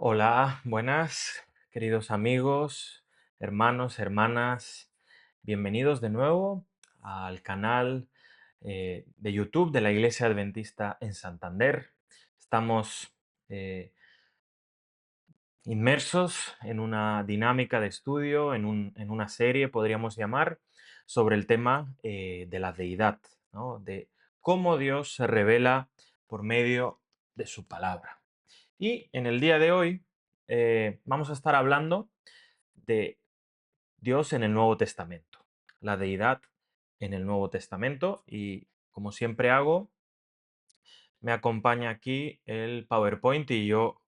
Hola, buenas, queridos amigos, hermanos, hermanas. Bienvenidos de nuevo al canal de YouTube de la Iglesia Adventista en Santander. Estamos eh, inmersos en una dinámica de estudio, en una serie, podríamos llamar, sobre el tema de la deidad, ¿no? De cómo Dios se revela por medio de su palabra. Y en el día de hoy vamos a estar hablando de Dios en el Nuevo Testamento, la deidad en el Nuevo Testamento. Y como siempre hago, me acompaña aquí el PowerPoint y yo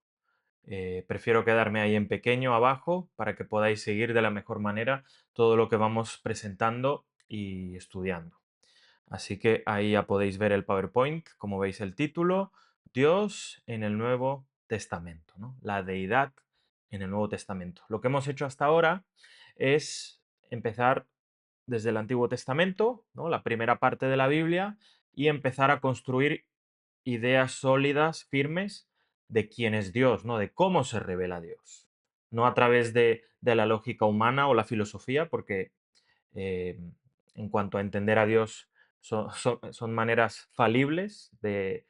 prefiero quedarme ahí en pequeño abajo para que podáis seguir de la mejor manera todo lo que vamos presentando y estudiando. Así que ahí ya podéis ver el PowerPoint, como veis el título, Dios en el Nuevo Testamento, ¿no? La deidad en el Nuevo Testamento. Lo que hemos hecho hasta ahora es empezar desde el Antiguo Testamento, ¿no? La primera parte de la Biblia, y empezar a construir ideas sólidas, firmes, de quién es Dios, ¿no? De cómo se revela Dios. No a través de la lógica humana o la filosofía, porque eh, en cuanto a entender a Dios son maneras falibles de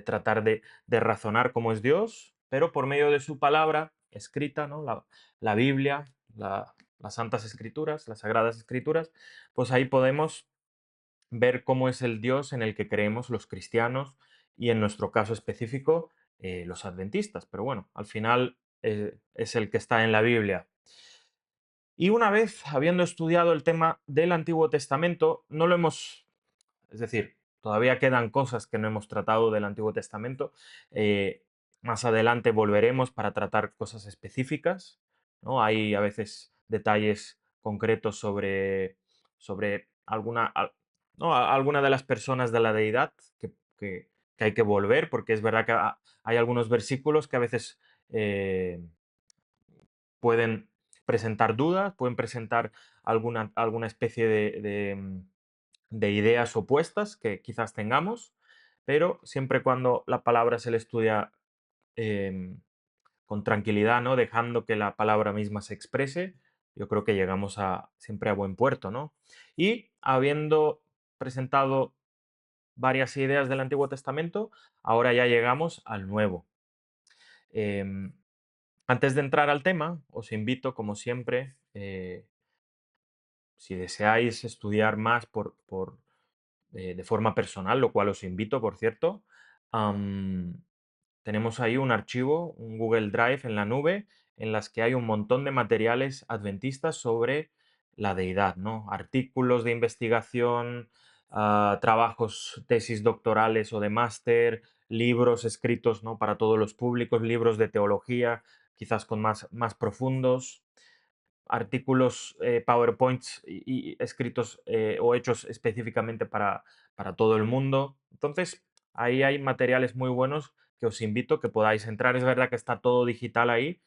tratar de razonar cómo es Dios, pero por medio de su palabra escrita, ¿no? La Biblia, las Santas Escrituras, las Sagradas Escrituras, pues ahí podemos ver cómo es el Dios en el que creemos los cristianos y en nuestro caso específico los adventistas. Pero bueno, al final es el que está en la Biblia. Y una vez habiendo estudiado el tema del Antiguo Testamento, no lo hemos, es decir, todavía quedan cosas que no hemos tratado del Antiguo Testamento. eh, Más adelante volveremos para tratar cosas específicas, ¿no? Hay a veces detalles concretos sobre ¿no? Alguna de las personas de la deidad que hay que volver, porque es verdad que hay algunos versículos que a veces pueden presentar dudas, pueden presentar alguna especie de ideas opuestas que quizás tengamos, pero siempre cuando la palabra se le estudia em, con tranquilidad, ¿no? Dejando que la palabra misma se exprese, yo creo que llegamos siempre a buen puerto, ¿no? Y habiendo presentado varias ideas del Antiguo Testamento, ahora ya llegamos al Nuevo. Em, Antes de entrar al tema, os invito, como siempre, si deseáis estudiar más de forma personal, lo cual os invito, por cierto, tenemos ahí un archivo, un Google Drive en la nube, en las que hay un montón de materiales adventistas sobre la deidad, ¿no? Artículos de investigación, trabajos, tesis doctorales o de máster, libros escritos, ¿no? Para todos los públicos, libros de teología, quizás con más profundos, artículos, PowerPoints y escritos o hechos específicamente para todo el mundo. Entonces, ahí hay materiales muy buenos que os invito que podáis entrar. Es verdad que está todo digital ahí.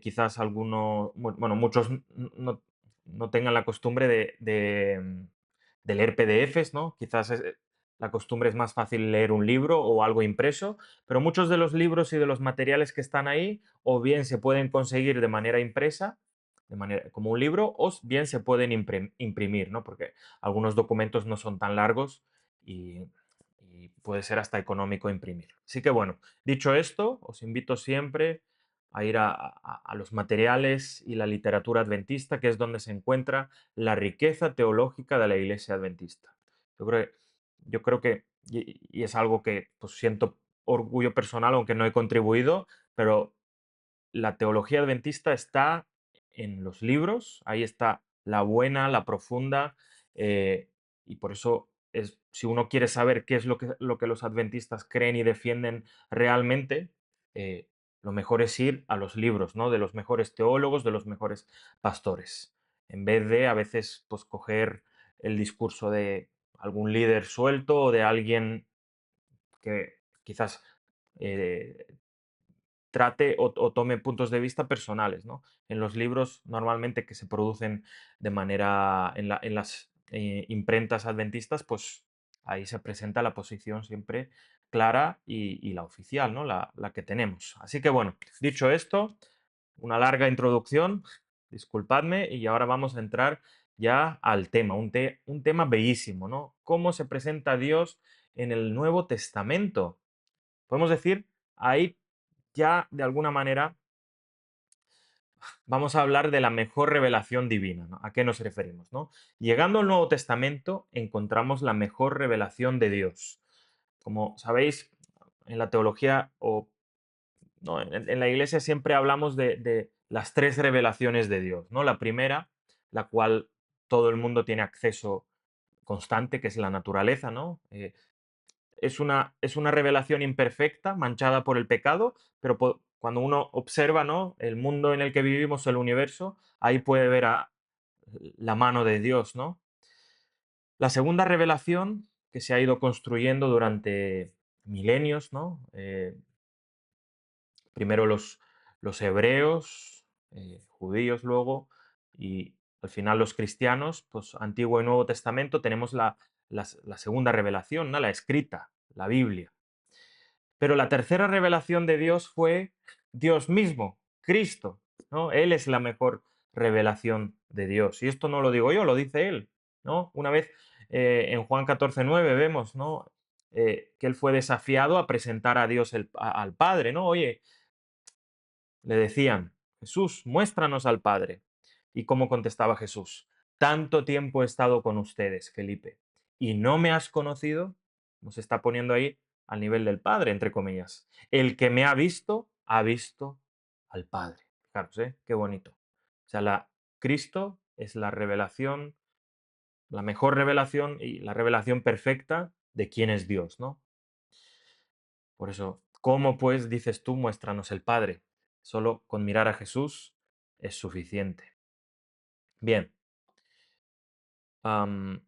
Quizás bueno, muchos no tengan la costumbre de leer PDFs, ¿no? Quizás la costumbre es más fácil leer un libro o algo impreso, pero muchos de los libros y de los materiales que están ahí o bien se pueden conseguir de manera impresa como un libro, o bien se pueden imprimir, ¿no? Porque algunos documentos no son tan largos y puede ser hasta económico imprimir. Así que bueno, dicho esto, os invito siempre a ir a los materiales y la literatura adventista, que es donde se encuentra la riqueza teológica de la Iglesia Adventista. Yo creo, yo creo que, y es algo que pues, siento orgullo personal, aunque no he contribuido, pero la teología adventista está en los libros, ahí está la buena, la profunda, y por eso si uno quiere saber qué es lo que los adventistas creen y defienden realmente, lo mejor es ir a los libros, ¿no? De los mejores teólogos, de los mejores pastores, en vez de a veces pues, coger el discurso de algún líder suelto o de alguien que quizás eh, trate o tome puntos de vista personales, ¿no? En los libros normalmente que se producen de manera en las imprentas adventistas, pues ahí se presenta la posición siempre clara y la oficial, ¿no? La que tenemos. Así que bueno, dicho esto, una larga introducción, disculpadme, y ahora vamos a entrar ya al tema, un tema bellísimo, ¿no? ¿Cómo se presenta Dios en el Nuevo Testamento? Podemos decir, ahí ya de alguna manera vamos a hablar de la mejor revelación divina, ¿no? ¿A qué nos referimos, no? Llegando al Nuevo Testamento encontramos la mejor revelación de Dios. Como sabéis, en la teología o no, en la iglesia siempre hablamos de las tres revelaciones de Dios, ¿no? La primera, la cual todo el mundo tiene acceso constante, que es la naturaleza, ¿no? Es una revelación imperfecta, manchada por el pecado, pero cuando uno observa, ¿no? El mundo en el que vivimos, el universo, ahí puede ver la mano de Dios, ¿no? La segunda revelación que se ha ido construyendo durante milenios, ¿no? Primero los hebreos, judíos luego, y al final los cristianos, pues Antiguo y Nuevo Testamento, tenemos la segunda revelación, ¿no? La escrita, la Biblia. Pero la tercera revelación de Dios fue Dios mismo, Cristo, ¿no? Él es la mejor revelación de Dios. Y esto no lo digo yo, lo dice Él, ¿no? Una vez en Juan 14:9 vemos, ¿no? Que Él fue desafiado a presentar a Dios al Padre, ¿no? Oye, le decían, Jesús, muéstranos al Padre. ¿Y cómo contestaba Jesús? Tanto tiempo he estado con ustedes, Felipe, y no me has conocido. Nos está poniendo ahí al nivel del Padre, entre comillas. El que me ha visto al Padre. Fijaros, ¿eh? Qué bonito. O sea, Cristo es la revelación, la mejor revelación y la revelación perfecta de quién es Dios, ¿no? Por eso, ¿cómo pues dices tú, muéstranos el Padre? Solo con mirar a Jesús es suficiente. Bien, am,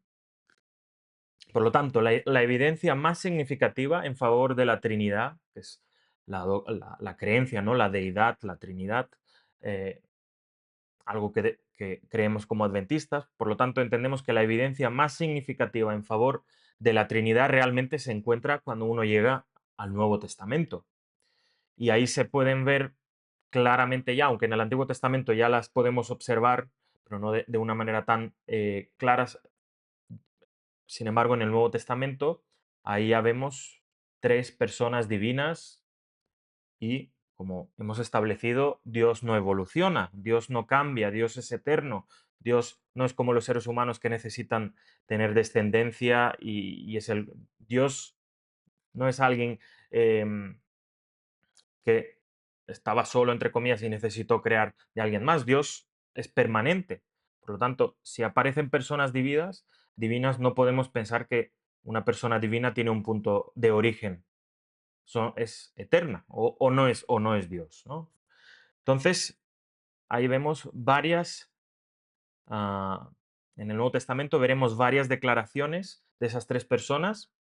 por lo tanto, la evidencia más significativa en favor de la Trinidad, que es la creencia, ¿no? La deidad, la Trinidad, eh, algo que creemos como adventistas, por lo tanto entendemos que la evidencia más significativa en favor de la Trinidad realmente se encuentra cuando uno llega al Nuevo Testamento. Y ahí se pueden ver claramente ya, aunque en el Antiguo Testamento ya las podemos observar, pero no de una manera tan claras. Sin embargo, en el Nuevo Testamento, ahí ya vemos tres personas divinas y, como hemos establecido, Dios no evoluciona, Dios no cambia, Dios es eterno, Dios no es como los seres humanos que necesitan tener descendencia y es Dios no es alguien em, que estaba solo, entre comillas, y necesitó crear de alguien más. Dios es permanente. Por lo tanto, si aparecen personas divinas, no podemos pensar que una persona divina tiene un punto de origen. Es eterna o no es Dios, ¿no? Entonces, ahí vemos ah, en el Nuevo Testamento veremos varias declaraciones de esas tres personas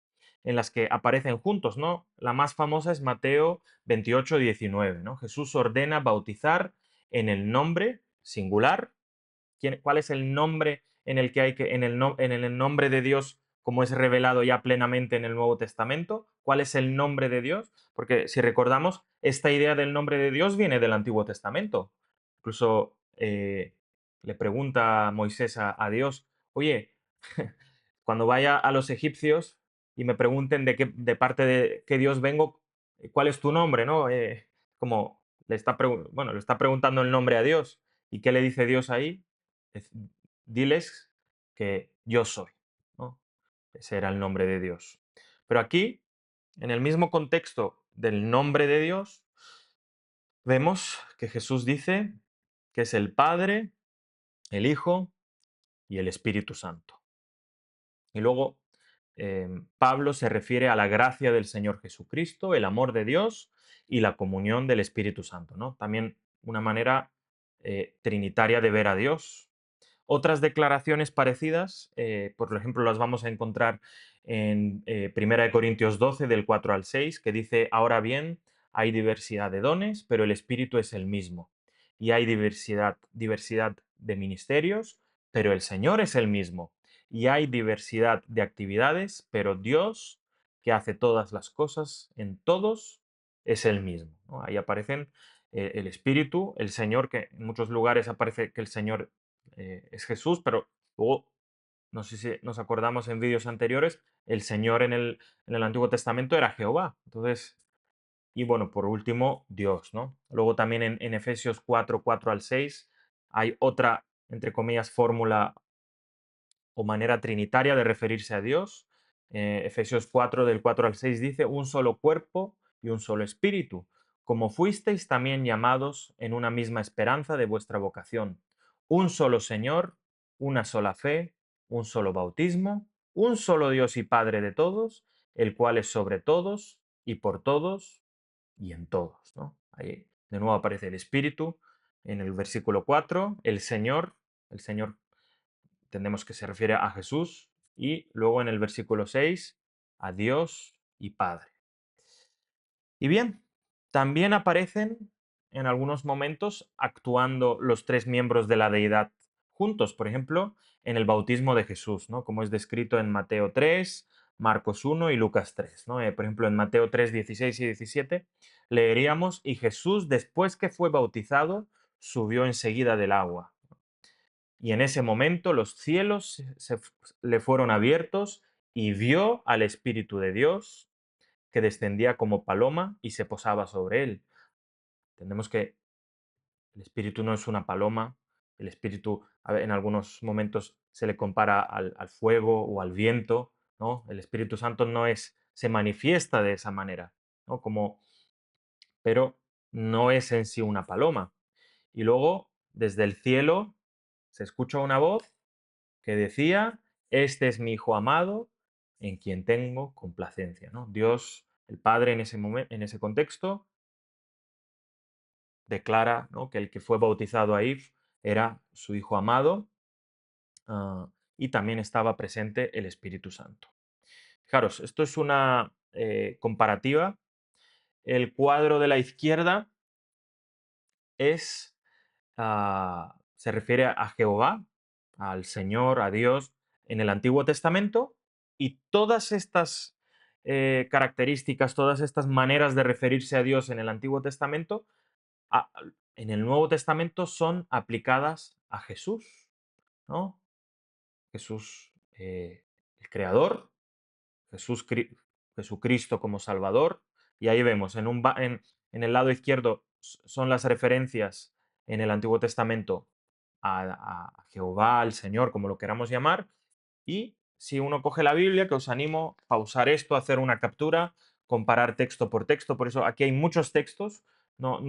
en las que aparecen juntos, ¿no? La más famosa es Mateo 28:19, ¿no? Jesús ordena bautizar en el nombre singular. ¿Cuál es el nombre en el que hay que, en el nombre de Dios, como es revelado ya plenamente en el Nuevo Testamento? ¿Cuál es el nombre de Dios? Porque si recordamos, esta idea del nombre de Dios viene del Antiguo Testamento. Incluso le pregunta Moisés a Dios, oye, cuando vaya a los egipcios y me pregunten de parte de qué Dios vengo, ¿cuál es tu nombre? ¿No? Como le está preguntando el nombre a Dios. ¿Y qué le dice Dios ahí? Es- Diles que yo soy, ¿no? Ese era el nombre de Dios. Pero aquí, en el mismo contexto del nombre de Dios, vemos que Jesús dice que es el Padre, el Hijo y el Espíritu Santo. Y luego Pablo se refiere a la gracia del Señor Jesucristo, el amor de Dios y la comunión del Espíritu Santo, ¿no? También una manera trinitaria de ver a Dios. Otras declaraciones parecidas, por ejemplo, las vamos a encontrar en 1 de Corintios 12, del 4 al 6, que dice, ahora bien, hay diversidad de dones, pero el Espíritu es el mismo. Y hay diversidad de ministerios, pero el Señor es el mismo. Y hay diversidad de actividades, pero Dios que hace todas las cosas en todos, es el mismo, ¿no? Ahí aparecen el Espíritu, el Señor, que en muchos lugares aparece que el Señor es Jesús, pero luego, no sé si nos acordamos en vídeos anteriores, el Señor en el Antiguo Testamento era Jehová. Entonces, y bueno, por último, Dios, ¿no? Luego también en Efesios 4, 4 al 6, hay otra, entre comillas, fórmula o manera trinitaria de referirse a Dios. Efesios 4, del 4 al 6 dice, un solo cuerpo y un solo espíritu, como fuisteis también llamados en una misma esperanza de vuestra vocación. Un solo Señor, una sola fe, un solo bautismo, un solo Dios y Padre de todos, el cual es sobre todos y por todos y en todos, ¿no? Ahí de nuevo aparece el Espíritu en el versículo 4, el Señor entendemos que se refiere a Jesús, y luego en el versículo 6 a Dios y Padre. Y bien, también aparecen en algunos momentos actuando los tres miembros de la deidad juntos, por ejemplo, en el bautismo de Jesús, ¿no? Como es descrito en Mateo 3, Marcos 1 y Lucas 3, ¿no? Por ejemplo, en Mateo 3, 16 y 17 leeríamos, y Jesús, después que fue bautizado, subió enseguida del agua. Y en ese momento los cielos le fueron abiertos y vio al Espíritu de Dios que descendía como paloma y se posaba sobre él. Entendemos que el Espíritu no es una paloma, el Espíritu en algunos momentos se le compara al fuego o al viento, ¿no? El Espíritu Santo no es, se manifiesta de esa manera, ¿no? Como, pero no es en sí una paloma. Y luego, desde el cielo, se escucha una voz que decía, este es mi Hijo amado, en quien tengo complacencia, ¿no? Dios, el Padre, en ese momento, en ese contexto, declara, ¿no?, que el que fue bautizado ahí era su Hijo amado, y también estaba presente el Espíritu Santo. Fijaros, esto es una comparativa. El cuadro de la izquierda es se refiere a Jehová, al Señor, a Dios, en el Antiguo Testamento, y todas estas características, todas estas maneras de referirse a Dios en el Antiguo Testamento, a- en el Nuevo Testamento son aplicadas a Jesús, ¿no? Jesús, el Creador, Jesús, Jesucristo como Salvador, y ahí vemos, en el lado izquierdo son las referencias en el Antiguo Testamento a Jehová, al Señor, como lo queramos llamar, y si uno coge la Biblia, que os animo a pausar esto, hacer una captura, comparar texto por texto, por eso aquí hay muchos textos, no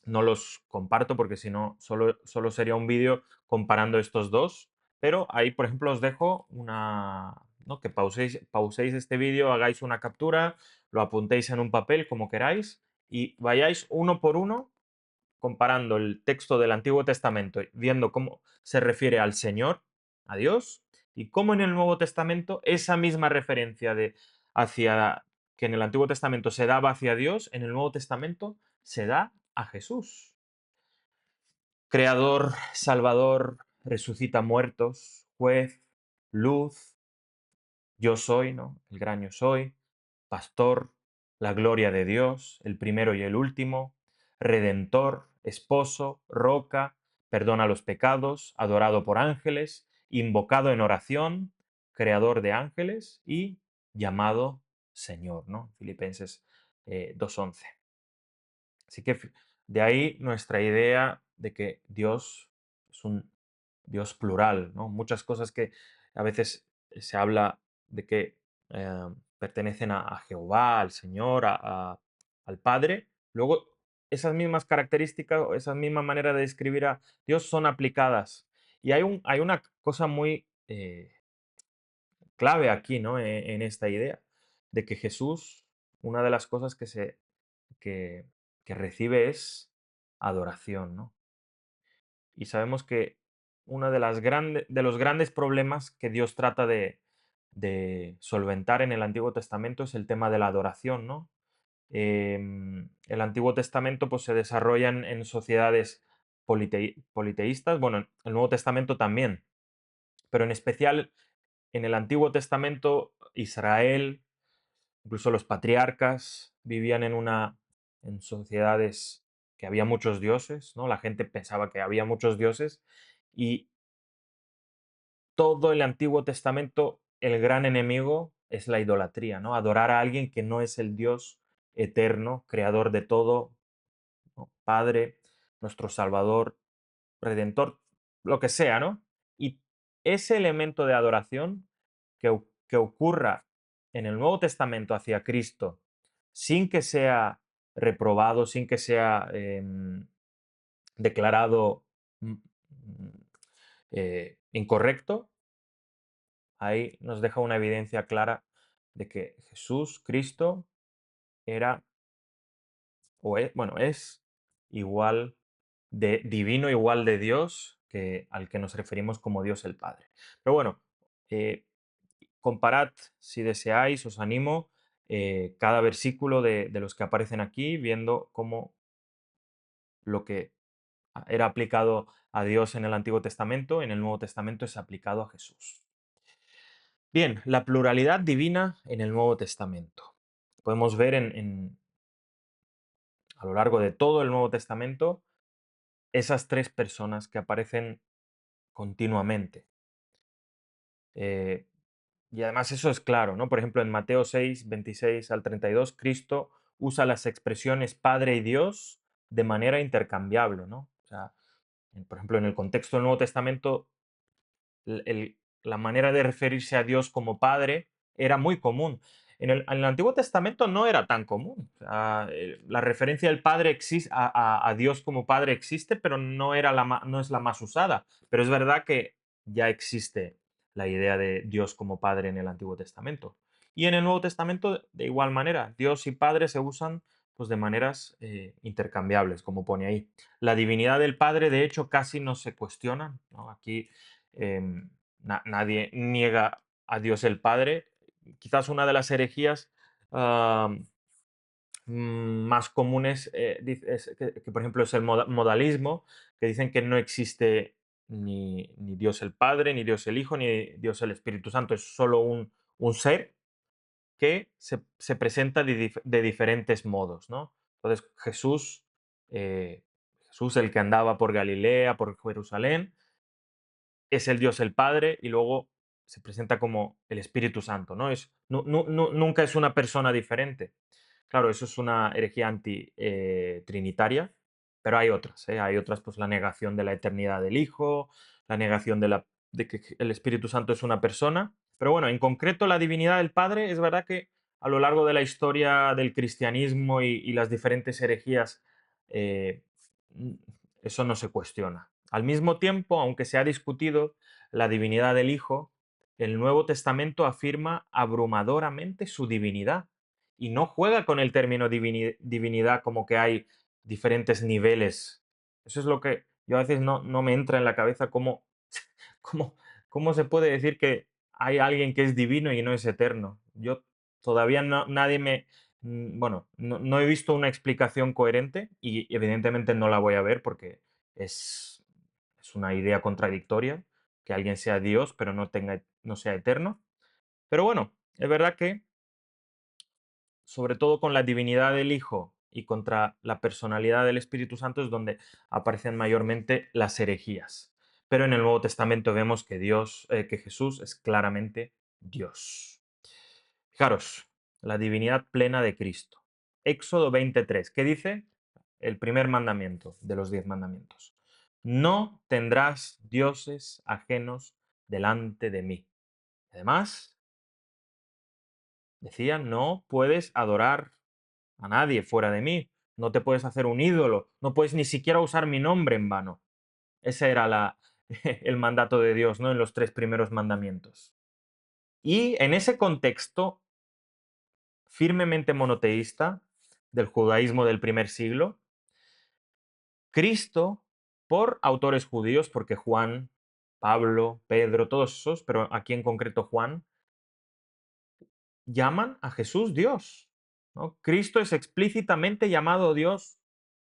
los comparto porque si no, solo sería un vídeo comparando estos dos. Pero ahí, por ejemplo, os dejo ¿no?, que pauséis este vídeo, hagáis una captura, lo apuntéis en un papel como queráis y vayáis uno por uno comparando el texto del Antiguo Testamento, viendo cómo se refiere al Señor, a Dios, y cómo en el Nuevo Testamento esa misma referencia hacia que en el Antiguo Testamento se daba hacia Dios, en el Nuevo Testamento se da a Jesús. Creador, Salvador, resucita muertos, juez, luz, yo soy, ¿no? El gran yo soy, pastor, la gloria de Dios, el primero y el último, redentor, esposo, roca, perdona los pecados, adorado por ángeles, invocado en oración, creador de ángeles y llamado Señor, ¿no? Filipenses 2:11. Así que de ahí nuestra idea de que Dios es un Dios plural, ¿no? Muchas cosas que a veces se habla de que pertenecen a Jehová, al Señor, al Padre. Luego, esas mismas características o esa misma manera de describir a Dios son aplicadas. Y hay una cosa muy clave aquí, ¿no? En esta idea de que Jesús, una de las cosas que, que recibe es adoración, ¿no? Y sabemos que uno de los grandes problemas que Dios trata de solventar en el Antiguo Testamento es el tema de la adoración, ¿no? El Antiguo Testamento pues, se desarrolla en sociedades politeístas, bueno, el Nuevo Testamento también, pero en especial en el Antiguo Testamento Israel, incluso los patriarcas, vivían en sociedades que había muchos dioses, ¿no? La gente pensaba que había muchos dioses y todo el Antiguo Testamento, el gran enemigo es la idolatría, ¿no? Adorar a alguien que no es el Dios eterno, creador de todo, ¿no? Padre, nuestro Salvador, Redentor, lo que sea, ¿no? Y ese elemento de adoración que ocurra en el Nuevo Testamento hacia Cristo, sin que sea reprobado, sin que sea declarado mm, mm, incorrecto, ahí nos deja una evidencia clara de que Jesús, Cristo, era o es, bueno, es igual de divino, igual de Dios que al que nos referimos como Dios el Padre. Pero bueno, eh, comparad si deseáis, os animo, cada versículo de los que aparecen aquí, viendo cómo lo que era aplicado a Dios en el Antiguo Testamento, en el Nuevo Testamento es aplicado a Jesús. Bien, la pluralidad divina en el Nuevo Testamento. Podemos ver a lo largo de todo el Nuevo Testamento esas tres personas que aparecen continuamente. Eh, y además eso es claro, ¿no? Por ejemplo, en Mateo 6, 26 al 32, Cristo usa las expresiones Padre y Dios de manera intercambiable, ¿no? O sea, por ejemplo, en el contexto del Nuevo Testamento, la manera de referirse a Dios como Padre era muy común. En el Antiguo Testamento no era tan común. O sea, la referencia del Padre a Dios como Padre existe, pero no es la más usada. Pero es verdad que ya existe la idea de Dios como Padre en el Antiguo Testamento. Y en el Nuevo Testamento, de igual manera, Dios y Padre se usan pues, de maneras intercambiables, como pone ahí. La divinidad del Padre, de hecho, casi no se cuestiona, ¿no? Aquí nadie niega a Dios el Padre. Quizás una de las herejías ah, más comunes es que, por ejemplo, es el modalismo, que dicen que no existe ni Dios el Padre, ni Dios el Hijo, ni Dios el Espíritu Santo, es solo un ser que se presenta de diferentes modos, ¿no? Entonces, eh, Jesús, el que andaba por Galilea, por Jerusalén, es el Dios el Padre y luego se presenta como el Espíritu Santo, ¿no? Nunca es una persona diferente. Claro, eso es una herejía anti-trinitaria, pero hay otras, ¿eh? Hay otras, pues la negación de la eternidad del Hijo, la negación de que el Espíritu Santo es una persona. Pero bueno, en concreto la divinidad del Padre, es verdad que a lo largo de la historia del cristianismo y las diferentes herejías, eh, mm, eso no se cuestiona. Al mismo tiempo, aunque se ha discutido la divinidad del Hijo, el Nuevo Testamento afirma abrumadoramente su divinidad y no juega con el término divinidad como que hay diferentes niveles. Eso es lo que yo a veces no me entra en la cabeza cómo, cómo se puede decir que hay alguien que es divino y no es eterno. Yo todavía nadie bueno, no he visto una explicación coherente y evidentemente no la voy a ver porque es, es una idea contradictoria que alguien sea Dios pero no sea eterno. Pero bueno, es verdad que sobre todo con la divinidad del Hijo y contra la personalidad del Espíritu Santo es donde aparecen mayormente las herejías. Pero en el Nuevo Testamento vemos que Jesús es claramente Dios. Fijaros, la divinidad plena de Cristo. Éxodo 23, ¿qué dice? El primer mandamiento de los 10 mandamientos. No tendrás dioses ajenos delante de mí. Además, decía, no puedes adorar a nadie fuera de mí. No te puedes hacer un ídolo. No puedes ni siquiera usar mi nombre en vano. Ese era el mandato de Dios, ¿no? En los tres primeros mandamientos. Y en ese contexto firmemente monoteísta del judaísmo del primer siglo, Cristo, por autores judíos, porque Juan, Pablo, Pedro, todos esos, pero aquí en concreto Juan, llaman a Jesús Dios, ¿no? Cristo es explícitamente llamado Dios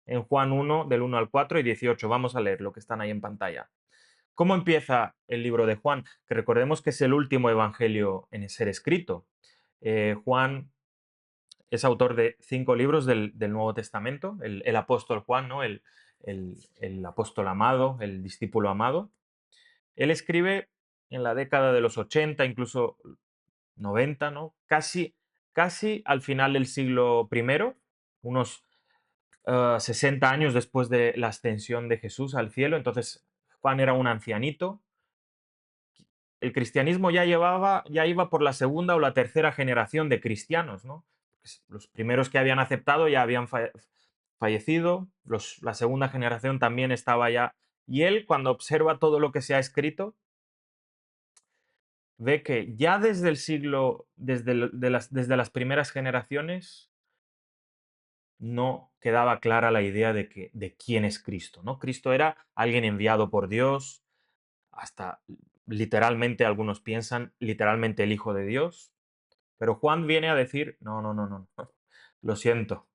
en Juan 1, del 1 al 4 y 18. Vamos a leer lo que están ahí en pantalla. ¿Cómo empieza el libro de Juan? Que recordemos que es el último evangelio en ser escrito. Juan es autor de 5 libros del Nuevo Testamento, el apóstol Juan, ¿no? El apóstol amado, el discípulo amado. Él escribe en la década de los 80, incluso 90, ¿no? Casi al final del siglo primero, unos 60 años después de la ascensión de Jesús al cielo. Entonces, Juan era un ancianito. El cristianismo ya iba por la segunda o la tercera generación de cristianos, ¿no? Pues los primeros que habían aceptado ya habían fallecido, la segunda generación también estaba ya. Y él, cuando observa todo lo que se ha escrito, ve que ya desde el siglo, desde las primeras generaciones, no quedaba clara la idea de quién es Cristo, ¿no? Cristo era alguien enviado por Dios, hasta literalmente algunos piensan, literalmente el Hijo de Dios, pero Juan viene a decir, no, no, no, no, no, lo siento,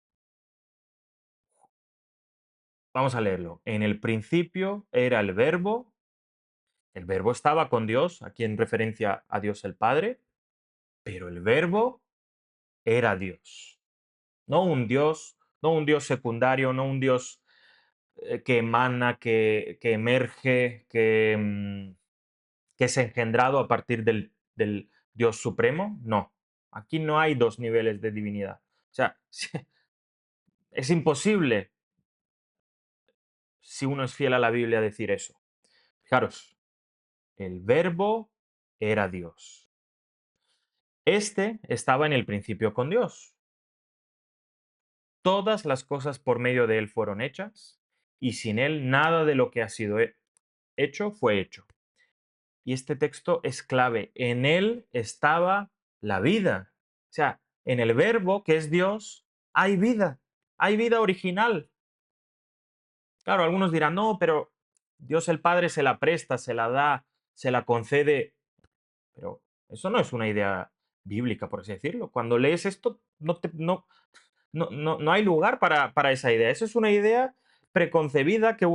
vamos a leerlo. En el principio era el verbo estaba con Dios, aquí en referencia a Dios el Padre, pero el verbo era Dios. No un Dios secundario, no un Dios que emana, que emerge, que es engendrado a partir del Dios supremo. No, aquí no hay dos niveles de divinidad. O sea, es imposible, si uno es fiel a la Biblia, decir eso. Fijaros, el verbo era Dios. Este estaba en el principio con Dios. Todas las cosas por medio de él fueron hechas, y sin él nada de lo que ha sido hecho fue hecho. Y este texto es clave. En él estaba la vida. O sea, en el verbo, que es Dios, hay vida original. Claro, algunos dirán, no, pero Dios el Padre se la presta, se la da, se la concede. Pero eso no es una idea bíblica, por así decirlo. Cuando lees esto, no hay lugar para esa idea. Eso es una idea preconcebida que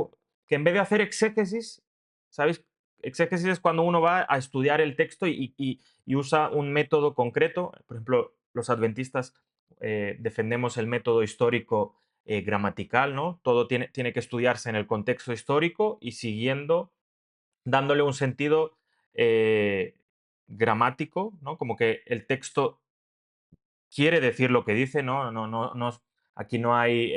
en vez de hacer exégesis, ¿sabéis? Exégesis es cuando uno va a estudiar el texto y usa un método concreto. Por ejemplo, los adventistas defendemos el método histórico gramatical, ¿no? Todo tiene que estudiarse en el contexto histórico y siguiendo, dándole un sentido eh, gramático, ¿no? Como que el texto quiere decir lo que dice, aquí no hay,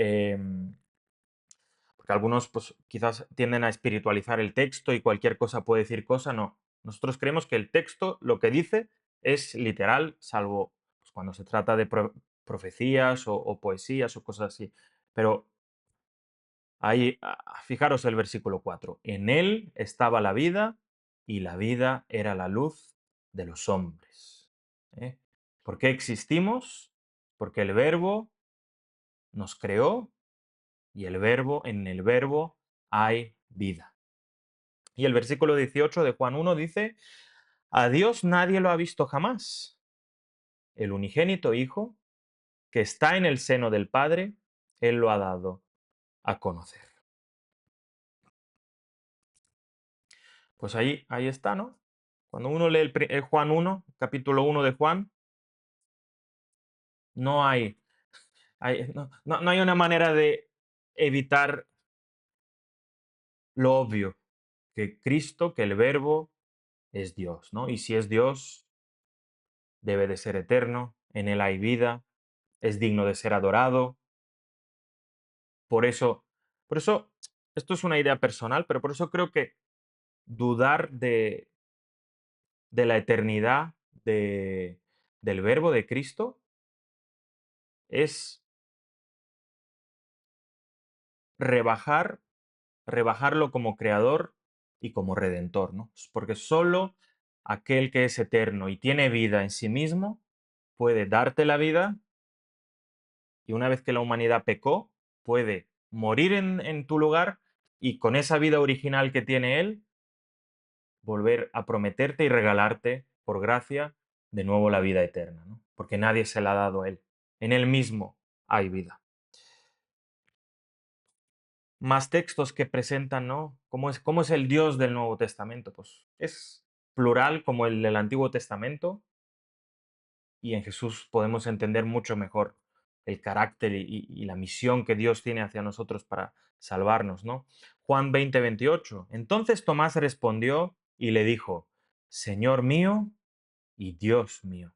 porque algunos pues quizás tienden a espiritualizar el texto y cualquier cosa puede decir cosa, no. Nosotros creemos que el texto lo que dice es literal, salvo pues, cuando se trata de profecías o poesías o cosas así. Pero ahí, fijaros el versículo 4. En él estaba la vida y la vida era la luz de los hombres. ¿Eh? ¿Por qué existimos? Porque el verbo nos creó y en el verbo hay vida. Y el versículo 18 de Juan 1 dice, a Dios nadie lo ha visto jamás. El unigénito Hijo, que está en el seno del Padre, Él lo ha dado a conocer. Pues ahí está, ¿no? Cuando uno lee el Juan 1, capítulo 1 de Juan, no hay, no hay una manera de evitar lo obvio, que Cristo, que el Verbo es Dios, ¿no? Y si es Dios, debe de ser eterno, en él hay vida, es digno de ser adorado. Por eso, por eso, esto es una idea personal, pero por eso creo que dudar de la eternidad del Verbo de Cristo es rebajar, rebajarlo como creador y como redentor, ¿no? Porque solo aquel que es eterno y tiene vida en sí mismo puede darte la vida y una vez que la humanidad pecó, puede morir en tu lugar y con esa vida original que tiene Él, volver a prometerte y regalarte, por gracia, de nuevo la vida eterna, ¿no? Porque nadie se la ha dado a Él. En Él mismo hay vida. más textos que presentan, ¿no? Cómo es el Dios del Nuevo Testamento? Pues es plural como el del Antiguo Testamento, y en Jesús podemos entender mucho mejor el carácter y la misión que Dios tiene hacia nosotros para salvarnos, ¿no? Juan 20:28. Entonces Tomás respondió y le dijo, Señor mío y Dios mío.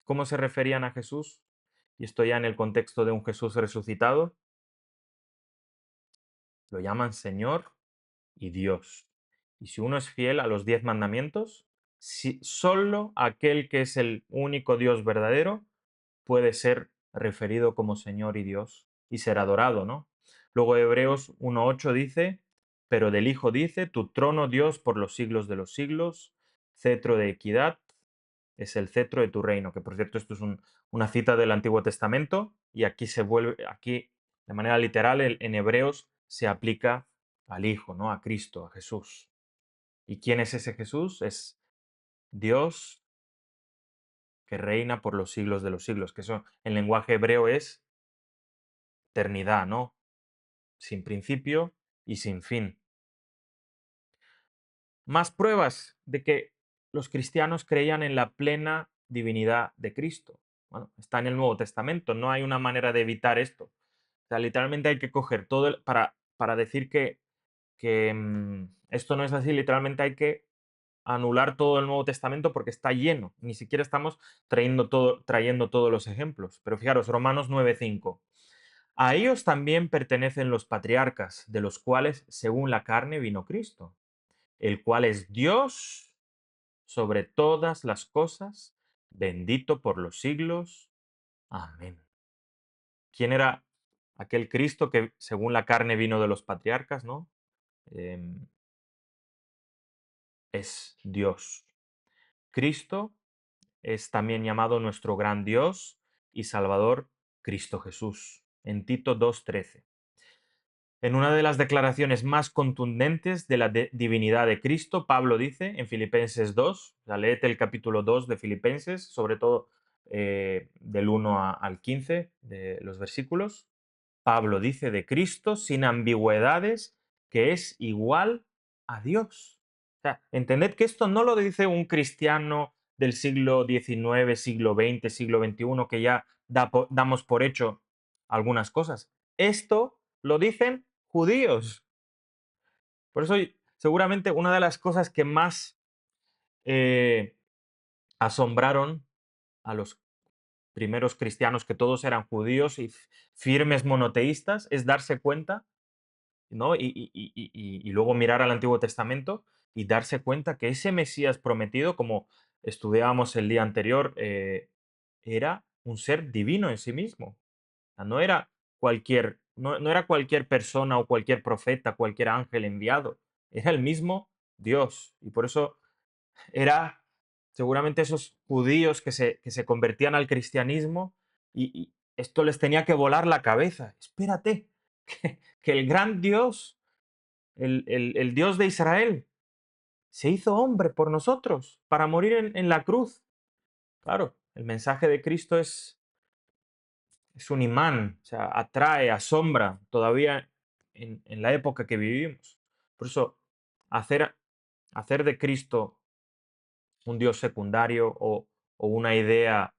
¿Cómo se referían a Jesús? Y esto ya en el contexto de un Jesús resucitado. Lo llaman Señor y Dios. Y si uno es fiel a los 10 mandamientos, si, solo aquel que es el único Dios verdadero puede ser referido como Señor y Dios y ser adorado, ¿no? Luego Hebreos 1:8 dice, pero del Hijo dice, tu trono Dios por los siglos de los siglos, cetro de equidad es el cetro de tu reino, que por cierto esto es una cita del Antiguo Testamento y aquí se vuelve, aquí de manera literal en Hebreos se aplica al Hijo, ¿no? A Cristo, a Jesús. ¿Y quién es ese Jesús? Es Dios que reina por los siglos de los siglos, que eso en lenguaje hebreo es eternidad, ¿no? Sin principio y sin fin. Más pruebas de que los cristianos creían en la plena divinidad de Cristo. Bueno, está en el Nuevo Testamento, no hay una manera de evitar esto. O sea, literalmente hay que coger todo para decir que esto no es así, literalmente hay que anular todo el Nuevo Testamento porque está lleno. Ni siquiera estamos trayendo todos los ejemplos. Pero fijaros, Romanos 9:5. A ellos también pertenecen los patriarcas, de los cuales, según la carne, vino Cristo, el cual es Dios sobre todas las cosas, bendito por los siglos. Amén. ¿Quién era aquel Cristo que, según la carne, vino de los patriarcas, no? Em, es Dios. Cristo es también llamado nuestro gran Dios y Salvador, Cristo Jesús, en Tito 2:13. En una de las declaraciones más contundentes de la divinidad de Cristo, Pablo dice en Filipenses 2, o sea, léete el capítulo 2 de Filipenses, sobre todo del 1 al 15 de los versículos. Pablo dice de Cristo sin ambigüedades que es igual a Dios. O sea, entended que esto no lo dice un cristiano del siglo XIX, siglo XX, siglo XXI, que ya damos por hecho algunas cosas. Esto lo dicen judíos. Por eso seguramente una de las cosas que más eh, asombraron a los primeros cristianos, que todos eran judíos y firmes monoteístas, es darse cuenta, ¿no? Y luego mirar al Antiguo Testamento y darse cuenta que ese Mesías prometido, como estudiábamos el día anterior, era un ser divino en sí mismo. O sea, no era cualquier persona o cualquier profeta, cualquier ángel enviado. Era el mismo Dios. Y por eso era seguramente esos judíos que se convertían al cristianismo y esto les tenía que volar la cabeza. Espérate, que el gran Dios, el Dios de Israel, se hizo hombre por nosotros para morir en la cruz. Claro, el mensaje de Cristo es un imán, o sea, atrae, asombra todavía en la época que vivimos. Por eso, hacer, hacer de Cristo un Dios secundario o una idea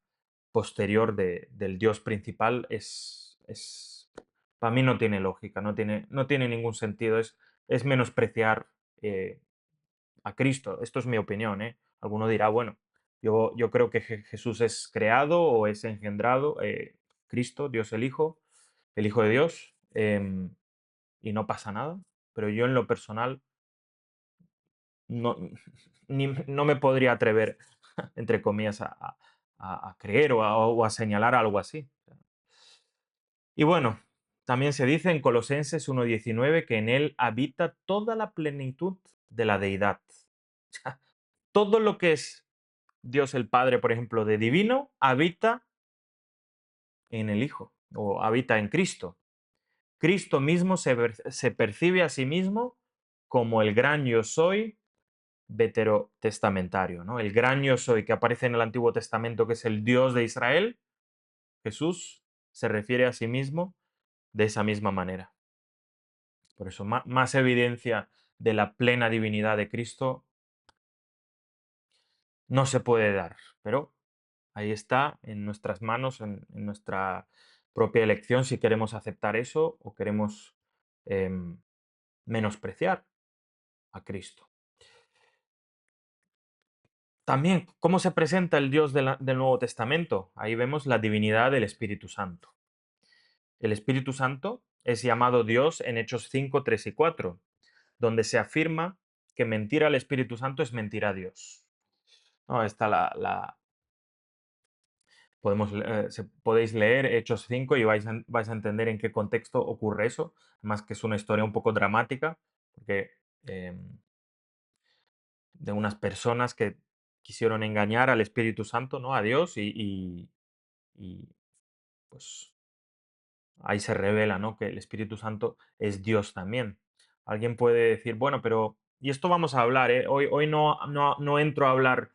posterior del Dios principal para mí no tiene lógica, no tiene ningún sentido, es menospreciar a Cristo. Esto es mi opinión, ¿eh? Alguno dirá, bueno, yo creo que Jesús es creado o es engendrado, Cristo, Dios el Hijo de Dios, y no pasa nada, pero yo en lo personal no, no me podría atrever, entre comillas, a creer o a señalar algo así. Y bueno, también se dice en Colosenses 1:19 que en él habita toda la plenitud de la deidad. Todo lo que es Dios el Padre, por ejemplo, de divino, habita en el Hijo o habita en Cristo. Cristo mismo se percibe a sí mismo como el gran yo soy veterotestamentario, ¿no? El gran yo soy que aparece en el Antiguo Testamento, que es el Dios de Israel, Jesús se refiere a sí mismo de esa misma manera. Por eso, más evidencia de la plena divinidad de Cristo no se puede dar, pero ahí está en nuestras manos, en nuestra propia elección, si queremos aceptar eso o queremos em, menospreciar a Cristo. También, ¿cómo se presenta el Dios del Nuevo Testamento? Ahí vemos la divinidad del Espíritu Santo. El Espíritu Santo es llamado Dios en Hechos 5, 3 y 4, donde se afirma que mentir al Espíritu Santo es mentir a Dios. No, está podéis leer Hechos 5 y vais a entender en qué contexto ocurre eso. Además que es una historia un poco dramática, porque de unas personas que quisieron engañar al Espíritu Santo, ¿no? A Dios, y, pues ahí se revela, ¿no? Que el Espíritu Santo es Dios también. Alguien puede decir, bueno, pero, y esto vamos a hablar, ¿eh? Hoy no entro a hablar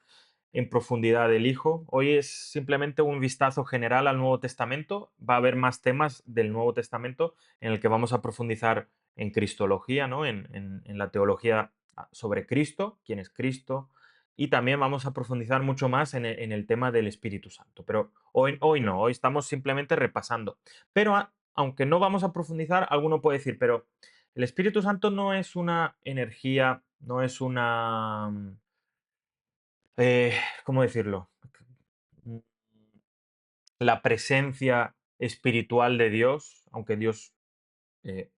en profundidad del Hijo, hoy es simplemente un vistazo general al Nuevo Testamento. Va a haber más temas del Nuevo Testamento en el que vamos a profundizar en Cristología, ¿no? En la teología sobre Cristo, quién es Cristo, y también vamos a profundizar mucho más en el tema del Espíritu Santo. Pero hoy no, hoy estamos simplemente repasando. Pero aunque no vamos a profundizar, alguno puede decir, pero el Espíritu Santo no es una energía, no es una... ¿cómo decirlo? Mm, La presencia espiritual de Dios, aunque Dios... eh,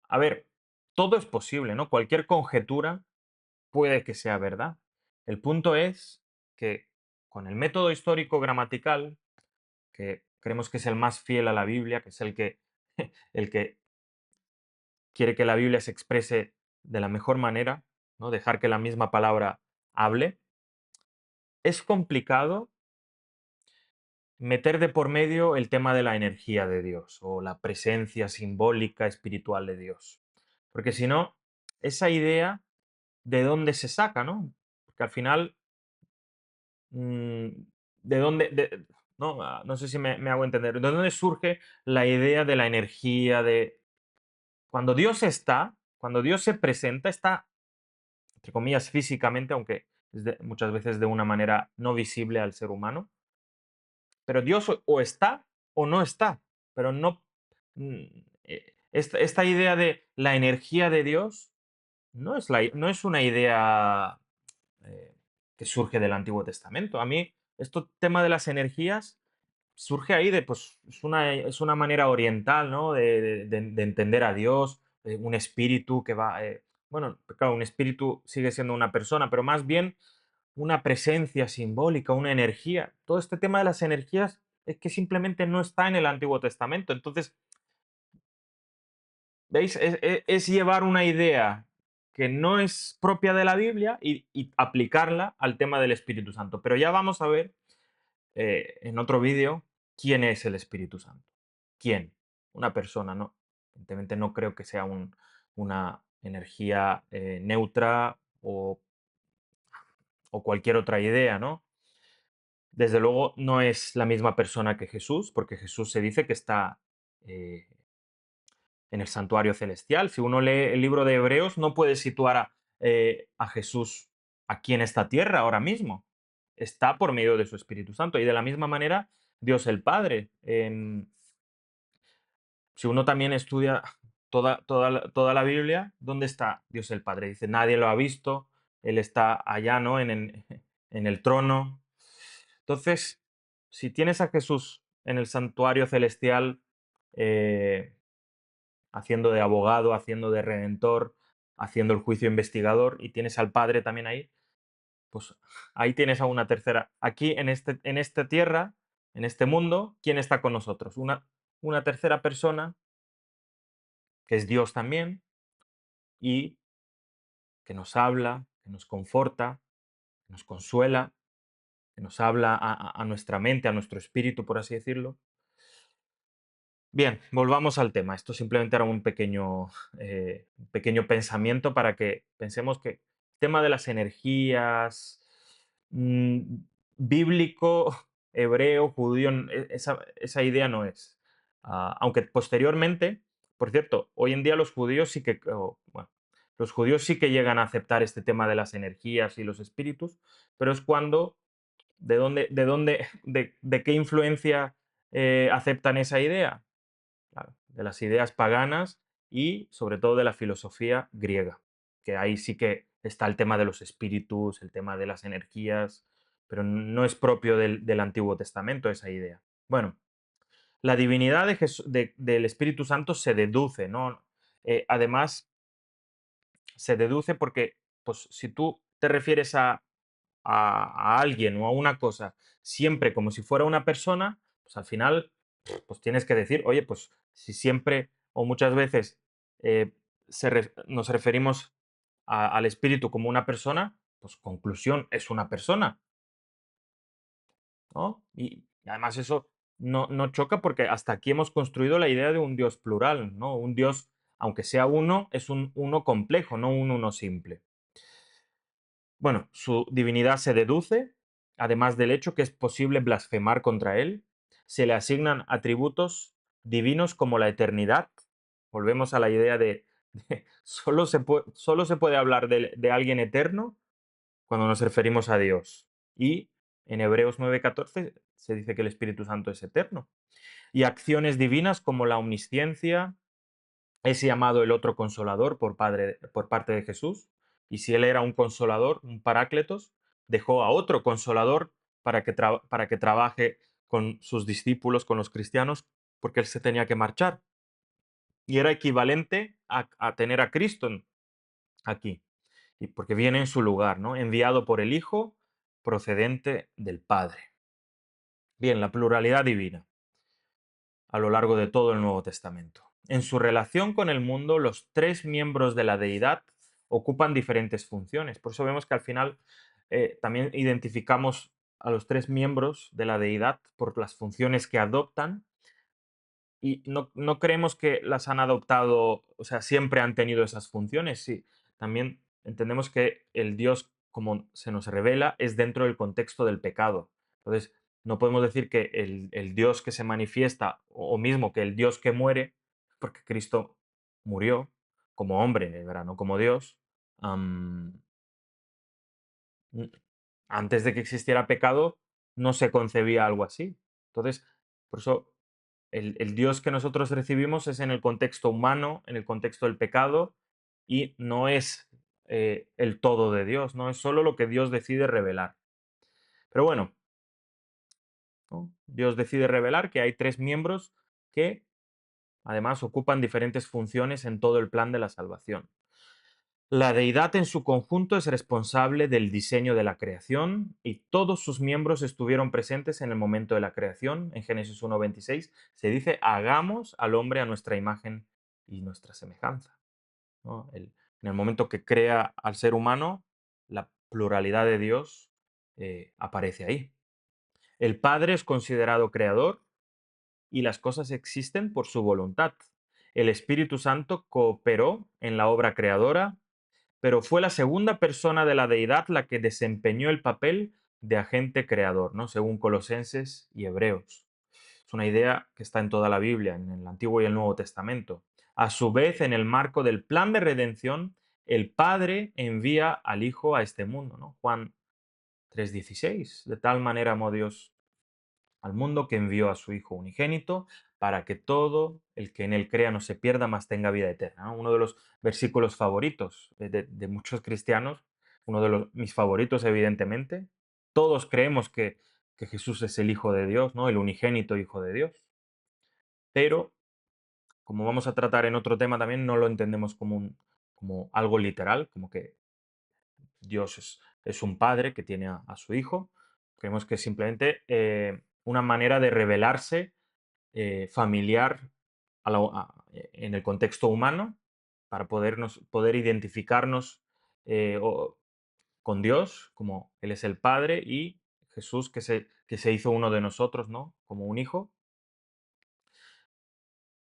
a ver, todo es posible, ¿no? Cualquier conjetura puede que sea verdad. El punto es que con el método histórico gramatical, que creemos que es el más fiel a la Biblia, que es el que quiere que la Biblia se exprese de la mejor manera, ¿no? Dejar que la misma palabra hable, es complicado meter de por medio el tema de la energía de Dios o la presencia simbólica espiritual de Dios. Porque si no, esa idea de dónde se saca, ¿no? Porque al final, mm, de dónde, no, no sé si me hago entender, ¿de dónde surge la idea de la energía, de cuando Dios se presenta, está entre comillas, físicamente, aunque es muchas veces de una manera no visible al ser humano. Pero Dios o está o no está. Pero no. mm, esta idea de la energía de Dios no es una idea eh, que surge del Antiguo Testamento. A mí, este tema de las energías surge ahí pues, es una manera oriental, ¿no? De entender a Dios, un espíritu que va, bueno, claro, un espíritu sigue siendo una persona, pero más bien una presencia simbólica, una energía. Todo este tema de las energías es que simplemente no está en el Antiguo Testamento. Entonces, ¿veis? Es llevar una idea que no es propia de la Biblia y aplicarla al tema del Espíritu Santo. Pero ya vamos a ver en otro vídeo quién es el Espíritu Santo. ¿Quién? Una persona, ¿no? Evidentemente no creo que sea una energía neutra o cualquier otra idea, ¿no? Desde luego no es la misma persona que Jesús, porque Jesús se dice que está eh, en el santuario celestial. Si uno lee el libro de Hebreos, no puede situar a Jesús aquí en esta tierra ahora mismo. Está por medio de su Espíritu Santo. Y de la misma manera, Dios el Padre. Si uno también estudia toda la Biblia, ¿dónde está Dios el Padre? Dice, nadie lo ha visto, Él está allá, ¿no? En el trono. Entonces, si tienes a Jesús en el santuario celestial, eh, haciendo de abogado, haciendo de redentor, haciendo el juicio investigador, y tienes al Padre también ahí, pues ahí tienes a una tercera. Aquí en esta tierra, en este mundo, ¿quién está con nosotros? Una tercera persona, que es Dios también, y que nos habla, que nos conforta, que nos consuela, que nos habla a nuestra mente, a nuestro espíritu, por así decirlo. Bien, volvamos al tema. Esto simplemente era un pequeño pensamiento para que pensemos que el tema de las energías, mm, bíblico, hebreo, judío, esa idea no es. Aunque posteriormente, Por cierto, hoy en día los judíos sí que, bueno, los judíos sí que llegan a aceptar este tema de las energías y los espíritus, pero es cuando, de qué influencia aceptan esa idea? Claro, de las ideas paganas y sobre todo de la filosofía griega, que ahí sí que está el tema de los espíritus, el tema de las energías, pero no es propio del Antiguo Testamento esa idea. Bueno, la divinidad del Espíritu Santo se deduce, ¿no? Además, se deduce porque, pues, si tú te refieres a alguien o a una cosa siempre como si fuera una persona, pues al final, pues tienes que decir, oye, pues si siempre o muchas veces nos referimos al espíritu como una persona, pues conclusión, es una persona, ¿no? Y además eso no choca porque hasta aquí hemos construido la idea de un Dios plural, ¿no? Un Dios, aunque sea uno, es un uno complejo, no un uno simple. Bueno, su divinidad se deduce, además del hecho que es posible blasfemar contra él, se le asignan atributos divinos como la eternidad. Volvemos a la idea de solo se puede hablar de alguien eterno cuando nos referimos a Dios. Y en Hebreos 9:14 se dice que el Espíritu Santo es eterno. Y acciones divinas como la omnisciencia, es llamado el otro consolador por parte de Jesús, y si él era un consolador, un parácletos, dejó a otro consolador para que trabaje con sus discípulos, con los cristianos, porque él se tenía que marchar. Y era equivalente a tener a Cristo aquí, y porque viene en su lugar, ¿no? Enviado por el Hijo, procedente del Padre. Bien, la pluralidad divina a lo largo de todo el Nuevo Testamento. En su relación con el mundo, los tres miembros de la deidad ocupan diferentes funciones. Por eso vemos que al final también identificamos a los tres miembros de la deidad por las funciones que adoptan y no creemos que las han adoptado, o sea, siempre han tenido esas funciones, sí. También entendemos que el Dios, como se nos revela, es dentro del contexto del pecado. Entonces, no podemos decir que el Dios que se manifiesta, o mismo que el Dios que muere, porque Cristo murió como hombre, ¿verdad? No como Dios. am, n- Antes de que existiera pecado, no se concebía algo así. Entonces, por eso el Dios que nosotros recibimos es en el contexto humano, en el contexto del pecado, y no es el todo de Dios, no es solo lo que Dios decide revelar. Pero bueno, ¿no? Dios decide revelar que hay tres miembros que además ocupan diferentes funciones en todo el plan de la salvación. La deidad en su conjunto es responsable del diseño de la creación y todos sus miembros estuvieron presentes en el momento de la creación. En Génesis 1:26 se dice, hagamos al hombre a nuestra imagen y nuestra semejanza, ¿no? En el momento que crea al ser humano, la pluralidad de Dios aparece ahí. El Padre es considerado creador y las cosas existen por su voluntad. El Espíritu Santo cooperó en la obra creadora, pero fue la segunda persona de la deidad la que desempeñó el papel de agente creador, ¿no? Según Colosenses y Hebreos. Es una idea que está en toda la Biblia, en el Antiguo y el Nuevo Testamento. A su vez, en el marco del plan de redención, el Padre envía al Hijo a este mundo, ¿no? Juan 3:16. De tal manera amó Dios al mundo que envió a su Hijo unigénito para que todo el que en él crea no se pierda, mas tenga vida eterna, ¿no? Uno de los versículos favoritos de muchos cristianos, uno de mis favoritos, evidentemente. Todos creemos que Jesús es el Hijo de Dios, ¿no? El unigénito Hijo de Dios. Pero, como vamos a tratar en otro tema también, no lo entendemos como algo literal, como que Dios es un padre que tiene a su hijo. Creemos que es simplemente una manera de revelarse familiar en el contexto humano para poder identificarnos con Dios, como Él es el Padre, y Jesús que se hizo uno de nosotros, ¿no? Como un hijo.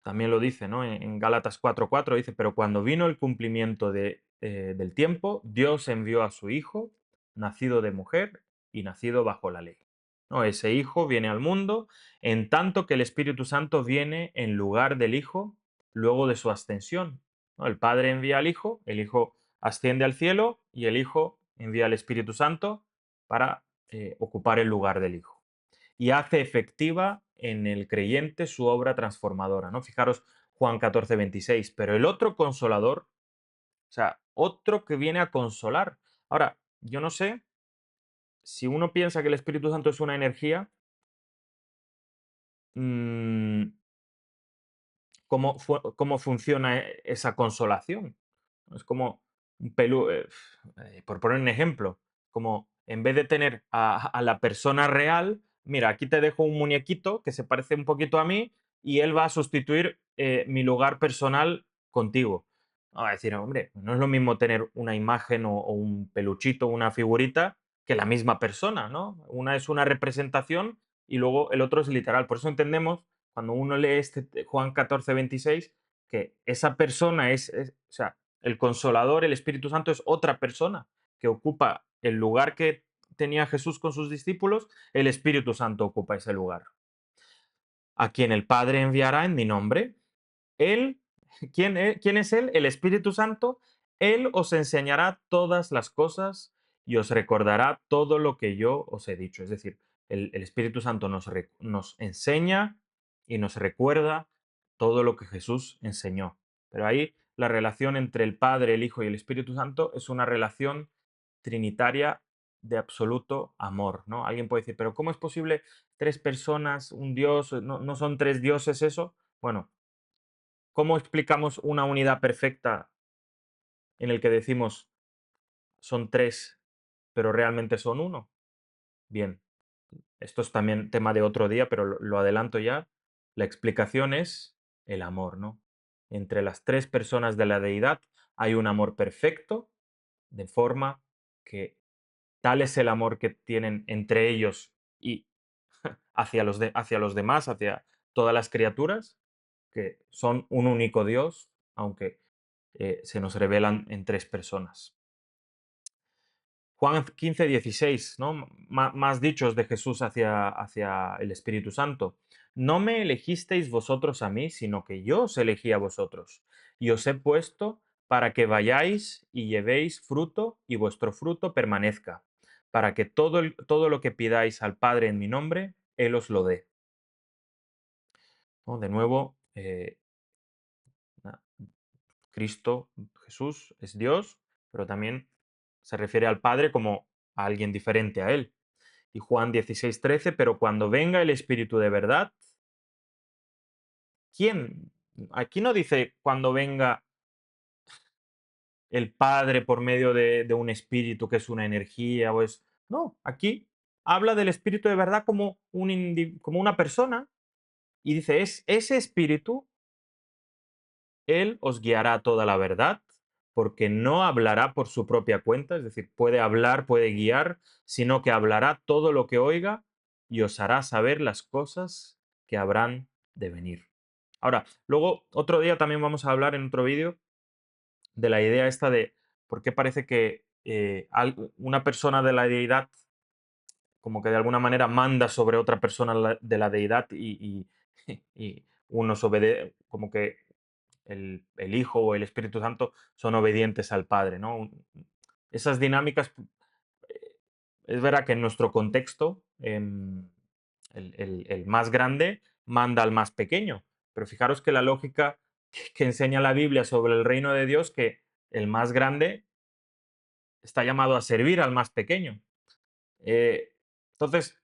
También lo dice, ¿no? En Gálatas 4:4 dice, pero cuando vino el cumplimiento del tiempo, Dios envió a su Hijo, nacido de mujer y nacido bajo la ley. ¿No? Ese Hijo viene al mundo en tanto que el Espíritu Santo viene en lugar del Hijo luego de su ascensión, ¿no? El Padre envía al Hijo, el Hijo asciende al cielo y el Hijo envía al Espíritu Santo para ocupar el lugar del Hijo. Y hace efectiva en el creyente su obra transformadora, ¿no? Fijaros Juan 14:26, pero el otro consolador, o sea, otro que viene a consolar. Ahora, yo no sé si uno piensa que el Espíritu Santo es una energía, mm, cómo funciona esa consolación. Es como un por poner un ejemplo, como en vez de tener a la persona real, mira, aquí te dejo un muñequito que se parece un poquito a mí y él va a sustituir mi lugar personal contigo. Va a decir, hombre, no es lo mismo tener una imagen o un peluchito, una figurita, que la misma persona, ¿no? Una es una representación y luego el otro es literal. Por eso entendemos, cuando uno lee Juan 14:26, que esa persona o sea, el Consolador, el Espíritu Santo, es otra persona que ocupa el lugar que tenía Jesús con sus discípulos, el Espíritu Santo ocupa ese lugar. A quien el Padre enviará en mi nombre, él, ¿quién es él? El Espíritu Santo. Él os enseñará todas las cosas y os recordará todo lo que yo os he dicho. Es decir, el Espíritu Santo nos enseña y nos recuerda todo lo que Jesús enseñó. Pero ahí la relación entre el Padre, el Hijo y el Espíritu Santo es una relación trinitaria de absoluto amor, ¿no? Alguien puede decir, pero ¿cómo es posible tres personas, un Dios? ¿No son tres dioses eso? Bueno, ¿cómo explicamos una unidad perfecta en el que decimos son tres, pero realmente son uno? Bien, esto es también tema de otro día, pero lo adelanto ya. La explicación es el amor, ¿no? Entre las tres personas de la deidad hay un amor perfecto, de forma que tal es el amor que tienen entre ellos y hacia los demás, hacia todas las criaturas, que son un único Dios, aunque se nos revelan en tres personas. Juan 15:16, ¿no? Más dichos de Jesús hacia el Espíritu Santo. No me elegisteis vosotros a mí, sino que yo os elegí a vosotros, y os he puesto para que vayáis y llevéis fruto, y vuestro fruto permanezca, para que todo lo que pidáis al Padre en mi nombre, Él os lo dé. ¿No? De nuevo, na- Cristo, Jesús, es Dios, pero también se refiere al Padre como a alguien diferente a Él. Y Juan 16:13, pero cuando venga el Espíritu de verdad, ¿quién? Aquí no dice cuando venga el Padre por medio de un espíritu que es una energía o es... No, aquí habla del Espíritu de verdad como, como una persona y dice, es ese espíritu. Él os guiará a toda la verdad, porque no hablará por su propia cuenta, es decir, puede hablar, puede guiar, sino que hablará todo lo que oiga y os hará saber las cosas que habrán de venir. Ahora, luego, otro día también vamos a hablar en otro vídeo de la idea esta de por qué parece que una persona de la deidad como que de alguna manera manda sobre otra persona de la deidad y unos como que el Hijo o el Espíritu Santo son obedientes al Padre, ¿no? Esas dinámicas, eh, es verdad que en nuestro contexto, el más grande manda al más pequeño, pero fijaros que la lógica que enseña la Biblia sobre el reino de Dios, que el más grande está llamado a servir al más pequeño. Eh, entonces,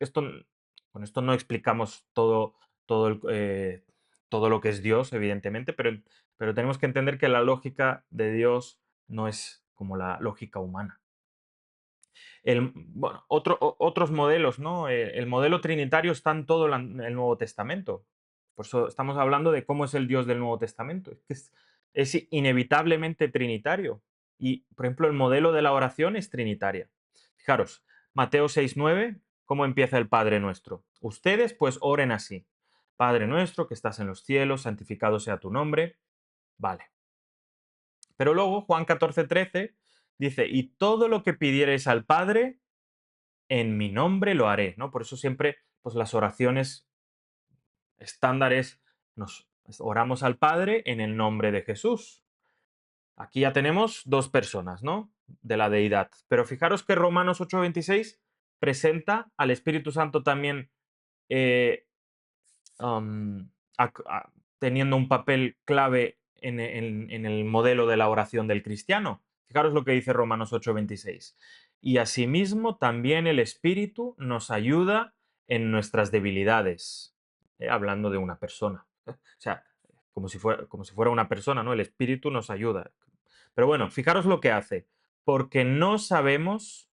con esto no explicamos todo lo que es Dios, evidentemente, pero tenemos que entender que la lógica de Dios no es como la lógica humana. Bueno, otros modelos, ¿no? El modelo trinitario está en todo el Nuevo Testamento. Por eso estamos hablando de cómo es el Dios del Nuevo Testamento. Es inevitablemente trinitario. Y, por ejemplo, el modelo de la oración es trinitaria. Fijaros, Mateo 6:9, ¿cómo empieza el Padre Nuestro? Ustedes pues oren así. Padre nuestro que estás en los cielos, santificado sea tu nombre. Vale. Pero luego Juan 14:13 dice, y todo lo que pidiereis al Padre, en mi nombre lo haré, ¿no? Por eso siempre, pues las oraciones estándares Oramos al Padre en el nombre de Jesús. Aquí ya tenemos dos personas, ¿no? De la deidad. Pero fijaros que Romanos 8:26 presenta al Espíritu Santo también eh, am, teniendo un papel clave en el modelo de la oración del cristiano. Fijaros lo que dice Romanos 8:26. Y asimismo también el Espíritu nos ayuda en nuestras debilidades. Hablando de una persona. O sea, como si fuera una persona, ¿no? El Espíritu nos ayuda. Pero bueno, fijaros lo que hace. Porque no sabemos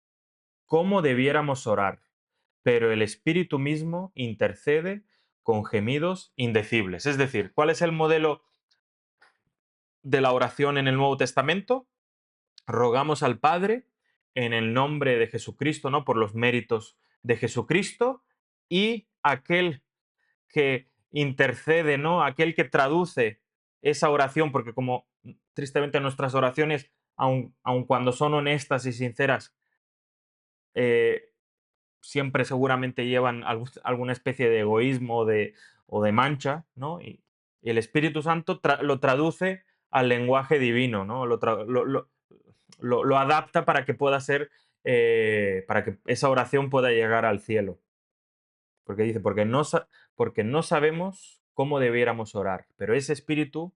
cómo debiéramos orar, pero el Espíritu mismo intercede con gemidos indecibles. Es decir, ¿cuál es el modelo de la oración en el Nuevo Testamento? Rogamos al Padre en el nombre de Jesucristo, ¿no? Por los méritos de Jesucristo, y aquel que intercede, ¿no? Aquel que traduce esa oración, porque como tristemente nuestras oraciones, aun cuando son honestas y sinceras, eh, siempre seguramente llevan alguna especie de egoísmo o de mancha, ¿no? Y el Espíritu Santo lo traduce al lenguaje divino, ¿no? Lo adapta para que pueda ser, para que esa oración pueda llegar al cielo. Porque dice, porque no sabemos cómo debiéramos orar, pero ese Espíritu,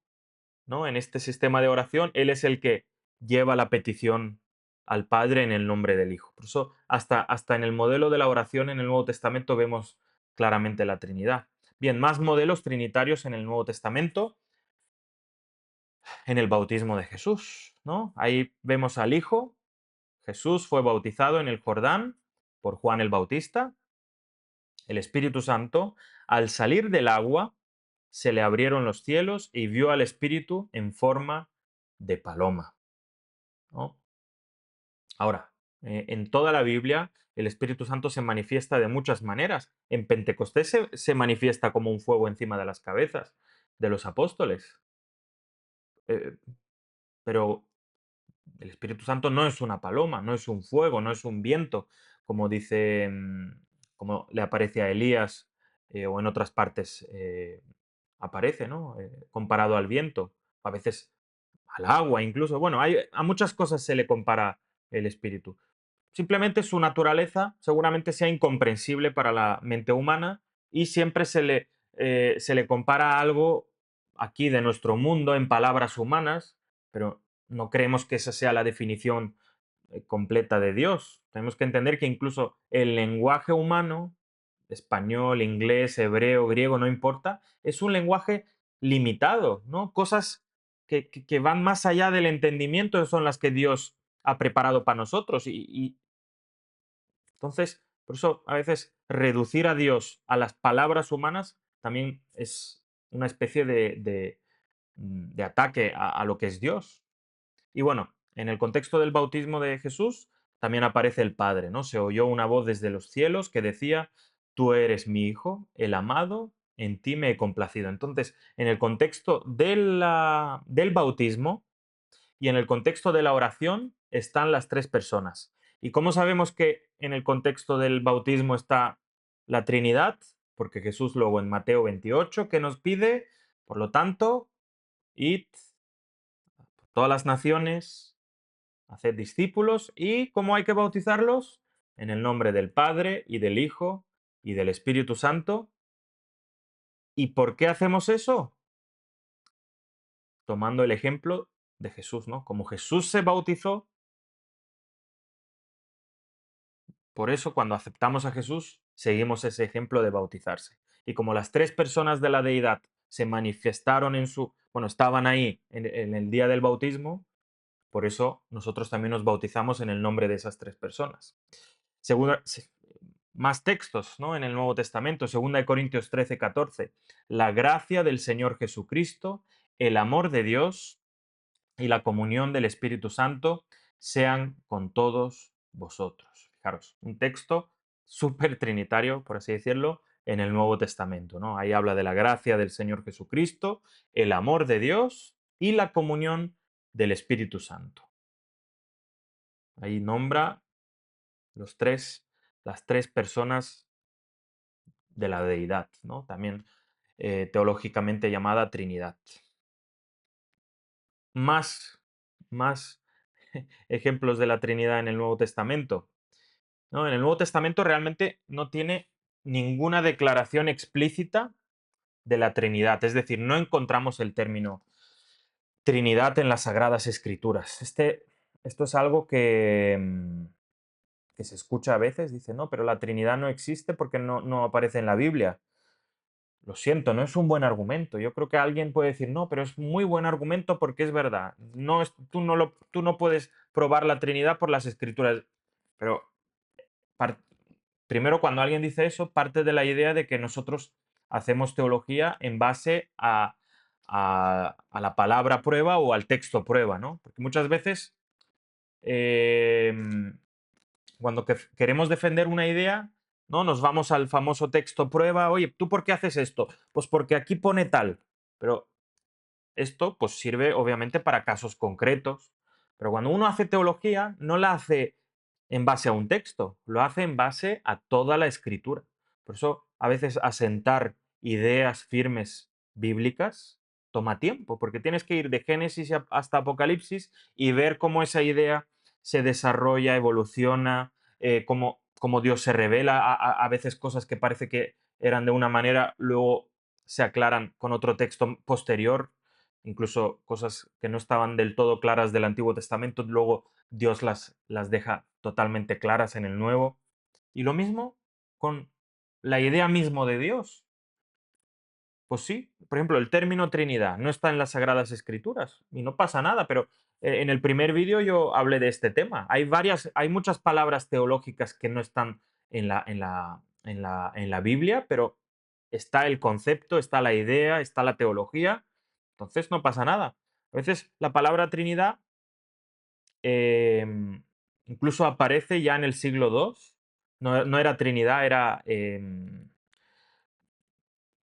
¿no? En este sistema de oración, Él es el que lleva la petición al Padre en el nombre del Hijo. Por eso, hasta en el modelo de la oración en el Nuevo Testamento vemos claramente la Trinidad. Bien, más modelos trinitarios en el Nuevo Testamento, en el bautismo de Jesús, ¿no? Ahí vemos al Hijo. Jesús fue bautizado en el Jordán por Juan el Bautista. El Espíritu Santo, al salir del agua, se le abrieron los cielos y vio al Espíritu en forma de paloma, ¿no? Ahora, en toda la Biblia, el Espíritu Santo se manifiesta de muchas maneras. En Pentecostés se manifiesta como un fuego encima de las cabezas de los apóstoles. Eh, pero el Espíritu Santo no es una paloma, no es un fuego, no es un viento, como dice, como le aparece a Elías, o en otras partes aparece, ¿no? Comparado al viento, a veces al agua incluso. Bueno, a muchas cosas se le compara el Espíritu. Simplemente su naturaleza seguramente sea incomprensible para la mente humana y siempre se le compara a algo aquí de nuestro mundo en palabras humanas, pero no creemos que esa sea la definición completa de Dios. Tenemos que entender que incluso el lenguaje humano, español, inglés, hebreo, griego, no importa, es un lenguaje limitado, ¿no? Cosas que van más allá del entendimiento son las que Dios ha preparado para nosotros. Y entonces, por eso a veces reducir a Dios a las palabras humanas también es una especie de ataque a lo que es Dios. Y bueno, en el contexto del bautismo de Jesús también aparece el Padre, ¿no? Se oyó una voz desde los cielos que decía, tú eres mi Hijo, el amado, en ti me he complacido. Entonces, en el contexto del bautismo y en el contexto de la oración están las tres personas. ¿Y cómo sabemos que en el contexto del bautismo está la Trinidad? Porque Jesús luego en Mateo 28, que nos pide, por lo tanto, id por todas las naciones, haced discípulos y ¿cómo hay que bautizarlos? En el nombre del Padre y del Hijo y del Espíritu Santo. ¿Y por qué hacemos eso? Tomando el ejemplo de Jesús, ¿no? Como Jesús se bautizó, por eso cuando aceptamos a Jesús, seguimos ese ejemplo de bautizarse. Y como las tres personas de la deidad se manifestaron bueno, estaban ahí en el día del bautismo, por eso nosotros también nos bautizamos en el nombre de esas tres personas. Más textos, ¿no? En el Nuevo Testamento, 2 Corintios 13, 14. La gracia del Señor Jesucristo, el amor de Dios y la comunión del Espíritu Santo sean con todos vosotros. Fijaros, un texto súper trinitario, por así decirlo, en el Nuevo Testamento, ¿no? Ahí habla de la gracia del Señor Jesucristo, el amor de Dios y la comunión del Espíritu Santo. Ahí nombra los tres, las tres personas de la deidad, ¿no? También teológicamente llamada Trinidad. Más, más ejemplos de la Trinidad en el Nuevo Testamento. ¿No? En el Nuevo Testamento realmente no tiene ninguna declaración explícita de la Trinidad, es decir, no encontramos el término Trinidad en las Sagradas Escrituras. Esto es algo que se escucha a veces, dice, no, pero la Trinidad no existe porque no aparece en la Biblia. Lo siento, no es un buen argumento. Yo creo que alguien puede decir, no, pero es muy buen argumento porque es verdad. No es, tú no puedes probar la Trinidad por las Escrituras. Pero par- primero, cuando alguien dice eso, parte de la idea de que nosotros hacemos teología en base a la palabra prueba o al texto prueba, ¿no? Porque muchas veces em, cuando queremos defender una idea, ¿no? Nos vamos al famoso texto prueba. Oye, ¿tú por qué haces esto? Pues porque aquí pone tal. Pero esto pues sirve obviamente para casos concretos. Pero cuando uno hace teología, no la hace en base a un texto, lo hace en base a toda la escritura. Por eso a veces asentar ideas firmes bíblicas toma tiempo, porque tienes que ir de Génesis hasta Apocalipsis y ver cómo esa idea se desarrolla, evoluciona, cómo Dios se revela, a veces cosas que parece que eran de una manera, luego se aclaran con otro texto posterior, incluso cosas que no estaban del todo claras del Antiguo Testamento, luego Dios las deja totalmente claras en el Nuevo. Y lo mismo con la idea mismo de Dios. Pues sí, por ejemplo, el término Trinidad no está en las Sagradas Escrituras y no pasa nada, pero en el primer vídeo yo hablé de este tema. Hay muchas palabras teológicas que no están en la Biblia, pero está el concepto, está la idea, está la teología, entonces no pasa nada. A veces la palabra Trinidad incluso aparece ya en el siglo II, no era Trinidad,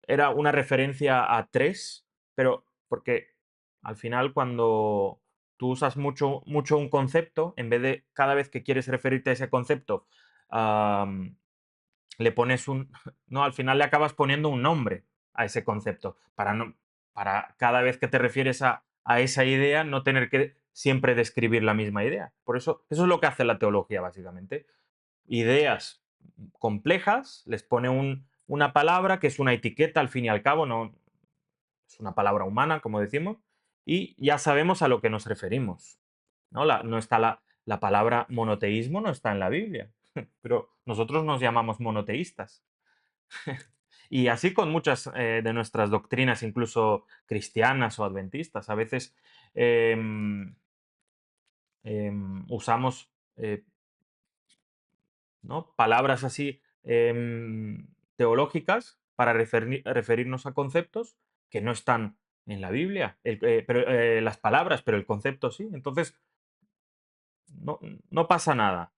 era una referencia a tres, pero porque al final cuando tú usas mucho un concepto, en vez de cada vez que quieres referirte a ese concepto, am, le pones un, no, al final le acabas poniendo un nombre a ese concepto, para cada vez que te refieres a esa idea no tener que siempre describir la misma idea. Por eso es lo que hace la teología, básicamente. Ideas complejas, les pone una palabra que es una etiqueta al fin y al cabo, no es una palabra humana, como decimos, y ya sabemos a lo que nos referimos. No está la palabra monoteísmo, no está en la Biblia, pero nosotros nos llamamos monoteístas. Y así con muchas de nuestras doctrinas, incluso cristianas o adventistas. A veces em, usamos ¿no? Palabras así teológicas para referirnos a conceptos que no están en la Biblia, las palabras, pero el concepto sí. Entonces, no, no pasa nada.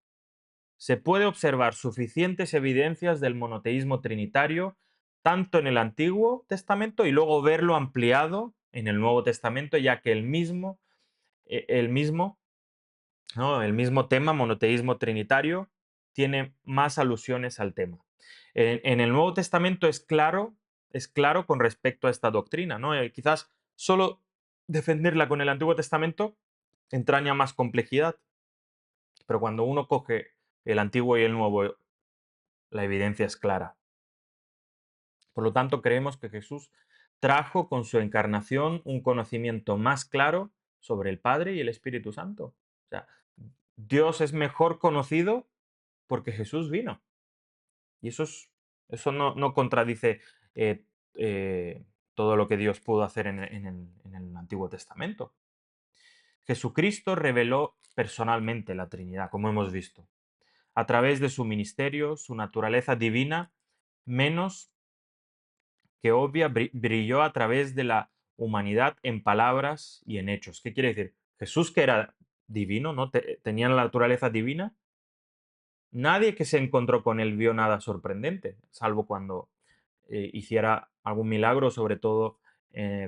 Se puede observar suficientes evidencias del monoteísmo trinitario tanto en el Antiguo Testamento y luego verlo ampliado en el Nuevo Testamento, ya que el mismo, ¿no? El mismo tema, monoteísmo trinitario, tiene más alusiones al tema. En el Nuevo Testamento es claro con respecto a esta doctrina, ¿no? Quizás solo defenderla con el Antiguo Testamento entraña más complejidad, pero cuando uno coge el Antiguo y el Nuevo, la evidencia es clara. Por lo tanto, creemos que Jesús trajo con su encarnación un conocimiento más claro sobre el Padre y el Espíritu Santo. O sea, Dios es mejor conocido porque Jesús vino. Y eso no contradice eh, todo lo que Dios pudo hacer en el Antiguo Testamento. Jesucristo reveló personalmente la Trinidad, como hemos visto, a través de su ministerio, su naturaleza divina, menos que obvia, brilló a través de la humanidad en palabras y en hechos. ¿Qué quiere decir? Jesús, que era divino, ¿no? Tenía la naturaleza divina. Nadie que se encontró con él vio nada sorprendente, salvo cuando hiciera algún milagro, sobre todo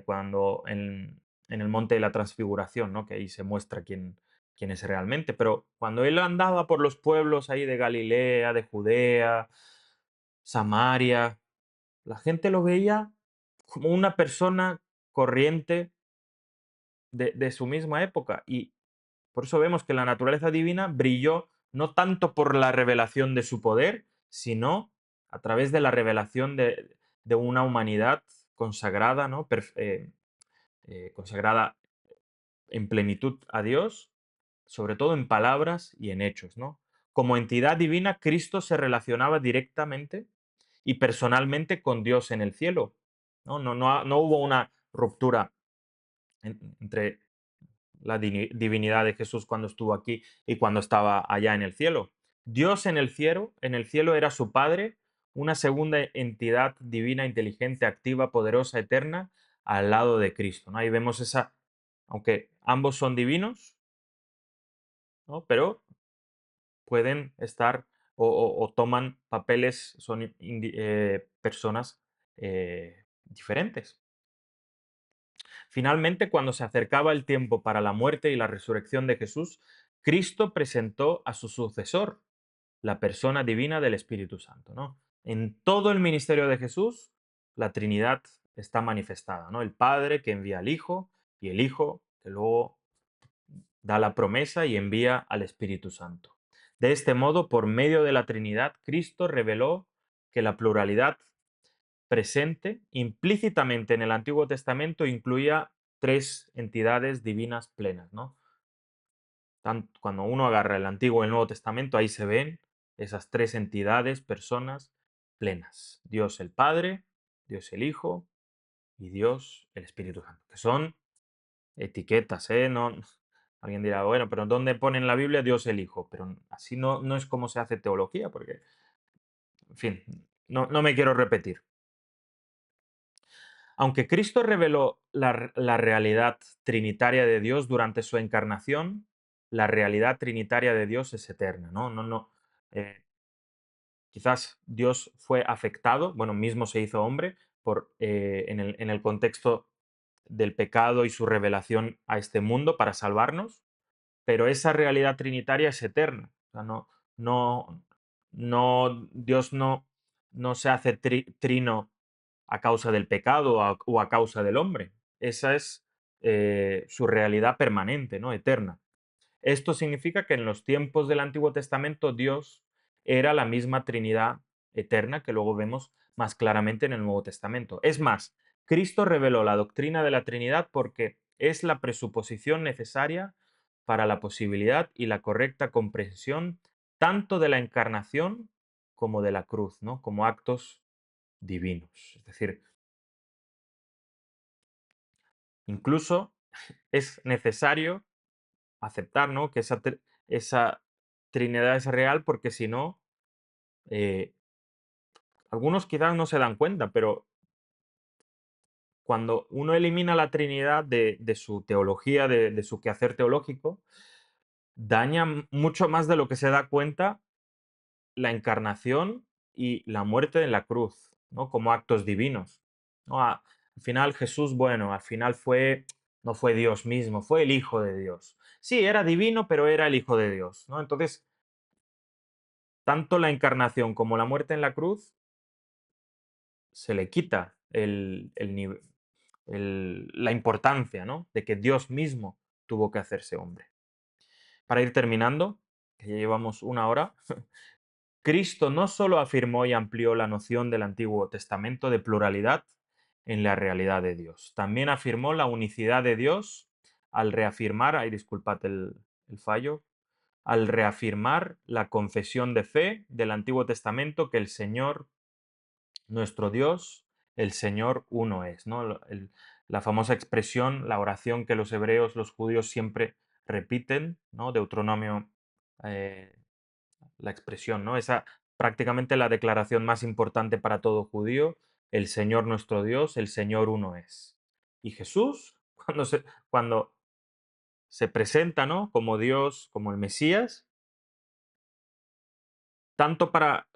cuando en el monte de la transfiguración, ¿no? Que ahí se muestra quién es realmente. Pero cuando él andaba por los pueblos ahí de Galilea, de Judea, Samaria, la gente lo veía como una persona corriente de su misma época. Y por eso vemos que la naturaleza divina brilló no tanto por la revelación de su poder, sino a través de la revelación de una humanidad consagrada, ¿no? Consagrada en plenitud a Dios, sobre todo en palabras y en hechos, ¿no? Como entidad divina, Cristo se relacionaba directamente y personalmente con Dios en el cielo, ¿no? No hubo una ruptura entre la divinidad de Jesús cuando estuvo aquí y cuando estaba allá en el cielo. Dios en el cielo era su Padre, una segunda entidad divina, inteligente, activa, poderosa, eterna, al lado de Cristo, ¿no? Ahí vemos esa, aunque ambos son divinos, ¿no? Pero pueden estar o toman papeles, son personas diferentes. Finalmente, cuando se acercaba el tiempo para la muerte y la resurrección de Jesús, Cristo presentó a su sucesor, la persona divina del Espíritu Santo, ¿no? En todo el ministerio de Jesús, la Trinidad está manifestada, ¿no? El Padre que envía al Hijo y el Hijo que luego da la promesa y envía al Espíritu Santo. De este modo, por medio de la Trinidad, Cristo reveló que la pluralidad presente implícitamente en el Antiguo Testamento incluía tres entidades divinas plenas, ¿no? Cuando uno agarra el Antiguo y el Nuevo Testamento, ahí se ven esas tres entidades, personas plenas. Dios el Padre, Dios el Hijo y Dios el Espíritu Santo, que son etiquetas, ¿eh? No, alguien dirá, bueno, pero ¿dónde pone en la Biblia Dios el Hijo? Pero así no es como se hace teología, porque, en fin, no me quiero repetir. Aunque Cristo reveló la realidad trinitaria de Dios durante su encarnación, la realidad trinitaria de Dios es eterna, ¿no? Eh, Quizás Dios fue afectado, bueno, mismo se hizo hombre en el contexto del pecado y su revelación a este mundo para salvarnos, pero esa realidad trinitaria es eterna. O sea, no, Dios no se hace trino a causa del pecado o a causa del hombre. Esa es su realidad permanente, ¿no? Eterna. Esto significa que en los tiempos del Antiguo Testamento Dios era la misma Trinidad eterna que luego vemos más claramente en el Nuevo Testamento. Es más, Cristo reveló la doctrina de la Trinidad porque es la presuposición necesaria para la posibilidad y la correcta comprensión tanto de la encarnación como de la cruz, ¿no? Como actos divinos. Es decir, incluso es necesario aceptar, ¿no? Que esa Trinidad es real, porque si no, eh, algunos quizás no se dan cuenta, pero cuando uno elimina la Trinidad de su teología, de su quehacer teológico, daña mucho más de lo que se da cuenta la encarnación y la muerte en la cruz, ¿no? Como actos divinos, ¿no? Al final Jesús, bueno, al final no fue Dios mismo, fue el Hijo de Dios. Sí, era divino, pero era el Hijo de Dios, ¿no? Entonces, tanto la encarnación como la muerte en la cruz se le quita la importancia, ¿no? De que Dios mismo tuvo que hacerse hombre. Para ir terminando, que ya llevamos una hora, Cristo no solo afirmó y amplió la noción del Antiguo Testamento de pluralidad en la realidad de Dios, también afirmó la unicidad de Dios al reafirmar, ay, disculpad el fallo, al reafirmar la confesión de fe del Antiguo Testamento que el Señor, nuestro Dios, el Señor uno es, ¿no? La famosa expresión, la oración que los hebreos, los judíos siempre repiten, ¿no? Deuteronomio, eh, la expresión, ¿no? Esa prácticamente la declaración más importante para todo judío, el Señor nuestro Dios, el Señor uno es. Y Jesús, cuando se presenta, ¿no? Como Dios, como el Mesías, tanto para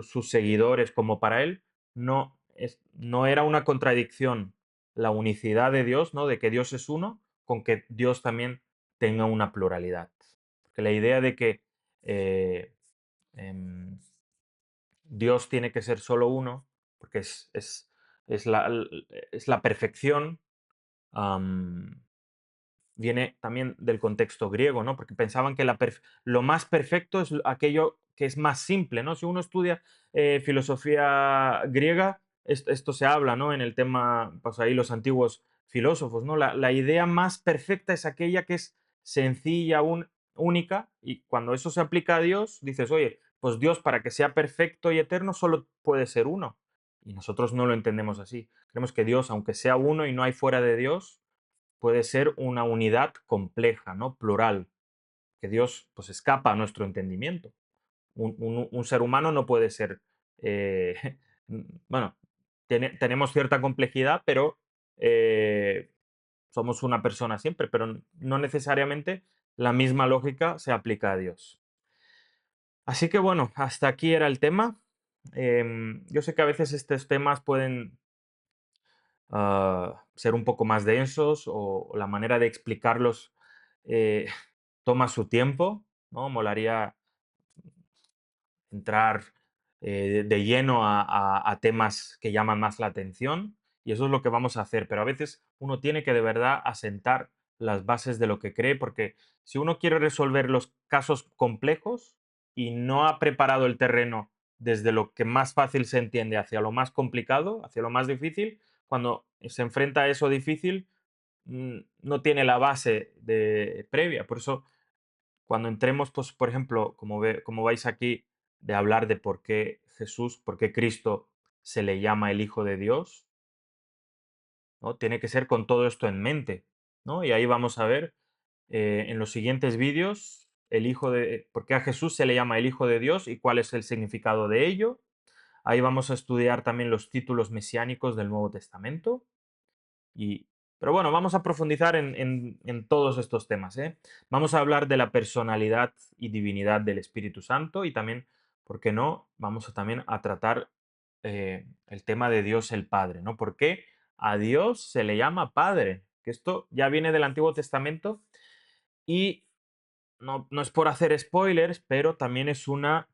sus seguidores como para él, no era una contradicción la unicidad de Dios, ¿no? De que Dios es uno, con que Dios también tenga una pluralidad. Porque la idea de que eh, em, Dios tiene que ser solo uno, porque es la perfección. am, Viene también del contexto griego, ¿no? Porque pensaban que lo más perfecto es aquello que es más simple, ¿no? Si uno estudia filosofía griega, esto se habla, ¿no? En el tema, pues ahí los antiguos filósofos, ¿no? La idea más perfecta es aquella que es sencilla, única, y cuando eso se aplica a Dios, dices, oye, pues Dios para que sea perfecto y eterno solo puede ser uno. Y nosotros no lo entendemos así. Creemos que Dios, aunque sea uno y no hay fuera de Dios, puede ser una unidad compleja, ¿no? Plural, que Dios pues escapa a nuestro entendimiento. Un ser humano no puede ser, eh, bueno, tenemos cierta complejidad, pero eh, somos una persona siempre, pero no necesariamente la misma lógica se aplica a Dios. Así que bueno, hasta aquí era el tema. Yo sé que a veces estos temas pueden ser un poco más densos o la manera de explicarlos eh, toma su tiempo, ¿no? Molaría entrar de lleno a temas que llaman más la atención y eso es lo que vamos a hacer, pero a veces uno tiene que de verdad asentar las bases de lo que cree porque si uno quiere resolver los casos complejos y no ha preparado el terreno desde lo que más fácil se entiende hacia lo más complicado, hacia lo más difícil, cuando se enfrenta a eso difícil, no tiene la base previa. Por eso cuando entremos, pues, por ejemplo, como vais aquí, de hablar de por qué Jesús, por qué Cristo se le llama el Hijo de Dios, ¿no? Tiene que ser con todo esto en mente, ¿no? Y ahí vamos a ver en los siguientes vídeos por qué a Jesús se le llama el Hijo de Dios y cuál es el significado de ello. Ahí vamos a estudiar también los títulos mesiánicos del Nuevo Testamento. Y, pero bueno, vamos a profundizar en todos estos temas, ¿eh? Vamos a hablar de la personalidad y divinidad del Espíritu Santo y también, ¿por qué no? Vamos también a tratar el tema de Dios el Padre, ¿no? ¿Por qué a Dios se le llama Padre? Que esto ya viene del Antiguo Testamento y no es por hacer spoilers, pero también es una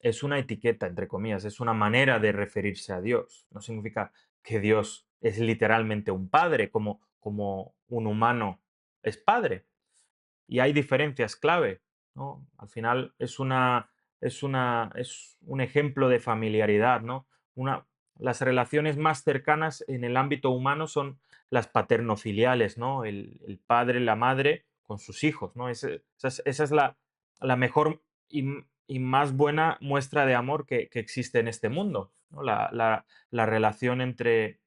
etiqueta, entre comillas, es una manera de referirse a Dios. No significa que Dios es literalmente un padre, como un humano es padre. Y hay diferencias clave, ¿no? Al final es un ejemplo de familiaridad, ¿no? Una, las relaciones más cercanas en el ámbito humano son las paternofiliales, ¿no? El padre, la madre con sus hijos, ¿no? Esa es la mejor y más buena muestra de amor que existe en este mundo, ¿no? La relación entre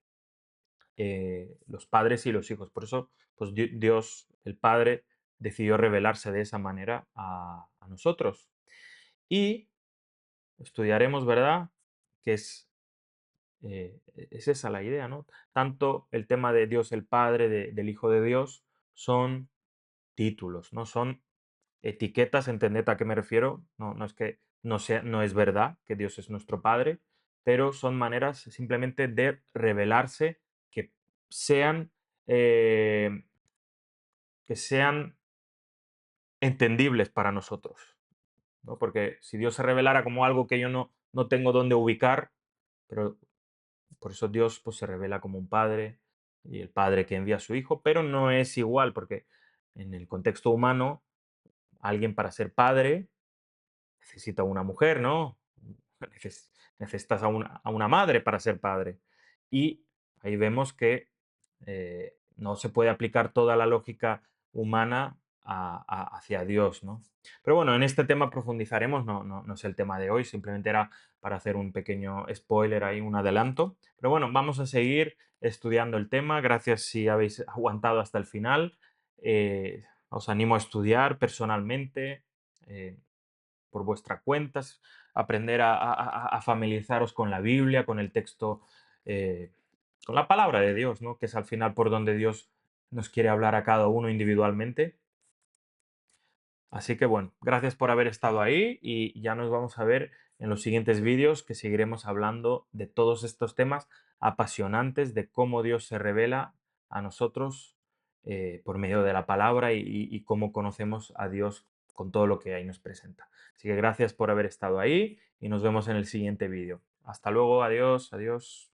los padres y los hijos. Por eso, pues Dios, el Padre, decidió revelarse de esa manera a nosotros. Y estudiaremos, ¿verdad? Que es esa la idea, ¿no? Tanto el tema de Dios el Padre, del Hijo de Dios, son títulos, ¿no? Son etiquetas, entended a qué me refiero. No es que no es verdad que Dios es nuestro Padre, pero son maneras simplemente de revelarse que sean, eh, que sean entendibles para nosotros, ¿no? Porque si Dios se revelara como algo que yo no tengo dónde ubicar, pero por eso Dios pues, se revela como un padre y el padre que envía a su hijo, pero no es igual, porque en el contexto humano, alguien para ser padre necesita una mujer, ¿no? Necesitas a una madre para ser padre. Y ahí vemos que no se puede aplicar toda la lógica humana hacia Dios, ¿no? Pero bueno, en este tema profundizaremos, no es el tema de hoy, simplemente era para hacer un pequeño spoiler ahí, un adelanto. Pero bueno, vamos a seguir estudiando el tema. Gracias si habéis aguantado hasta el final. Os animo a estudiar personalmente. eh, por vuestra cuenta, aprender a familiarizaros con la Biblia, con el texto, eh, con la palabra de Dios, ¿no? Que es al final por donde Dios nos quiere hablar a cada uno individualmente. Así que bueno, gracias por haber estado ahí y ya nos vamos a ver en los siguientes vídeos que seguiremos hablando de todos estos temas apasionantes de cómo Dios se revela a nosotros por medio de la palabra y cómo conocemos a Dios con todo lo que ahí nos presenta. Así que gracias por haber estado ahí y nos vemos en el siguiente vídeo. Hasta luego, adiós, adiós.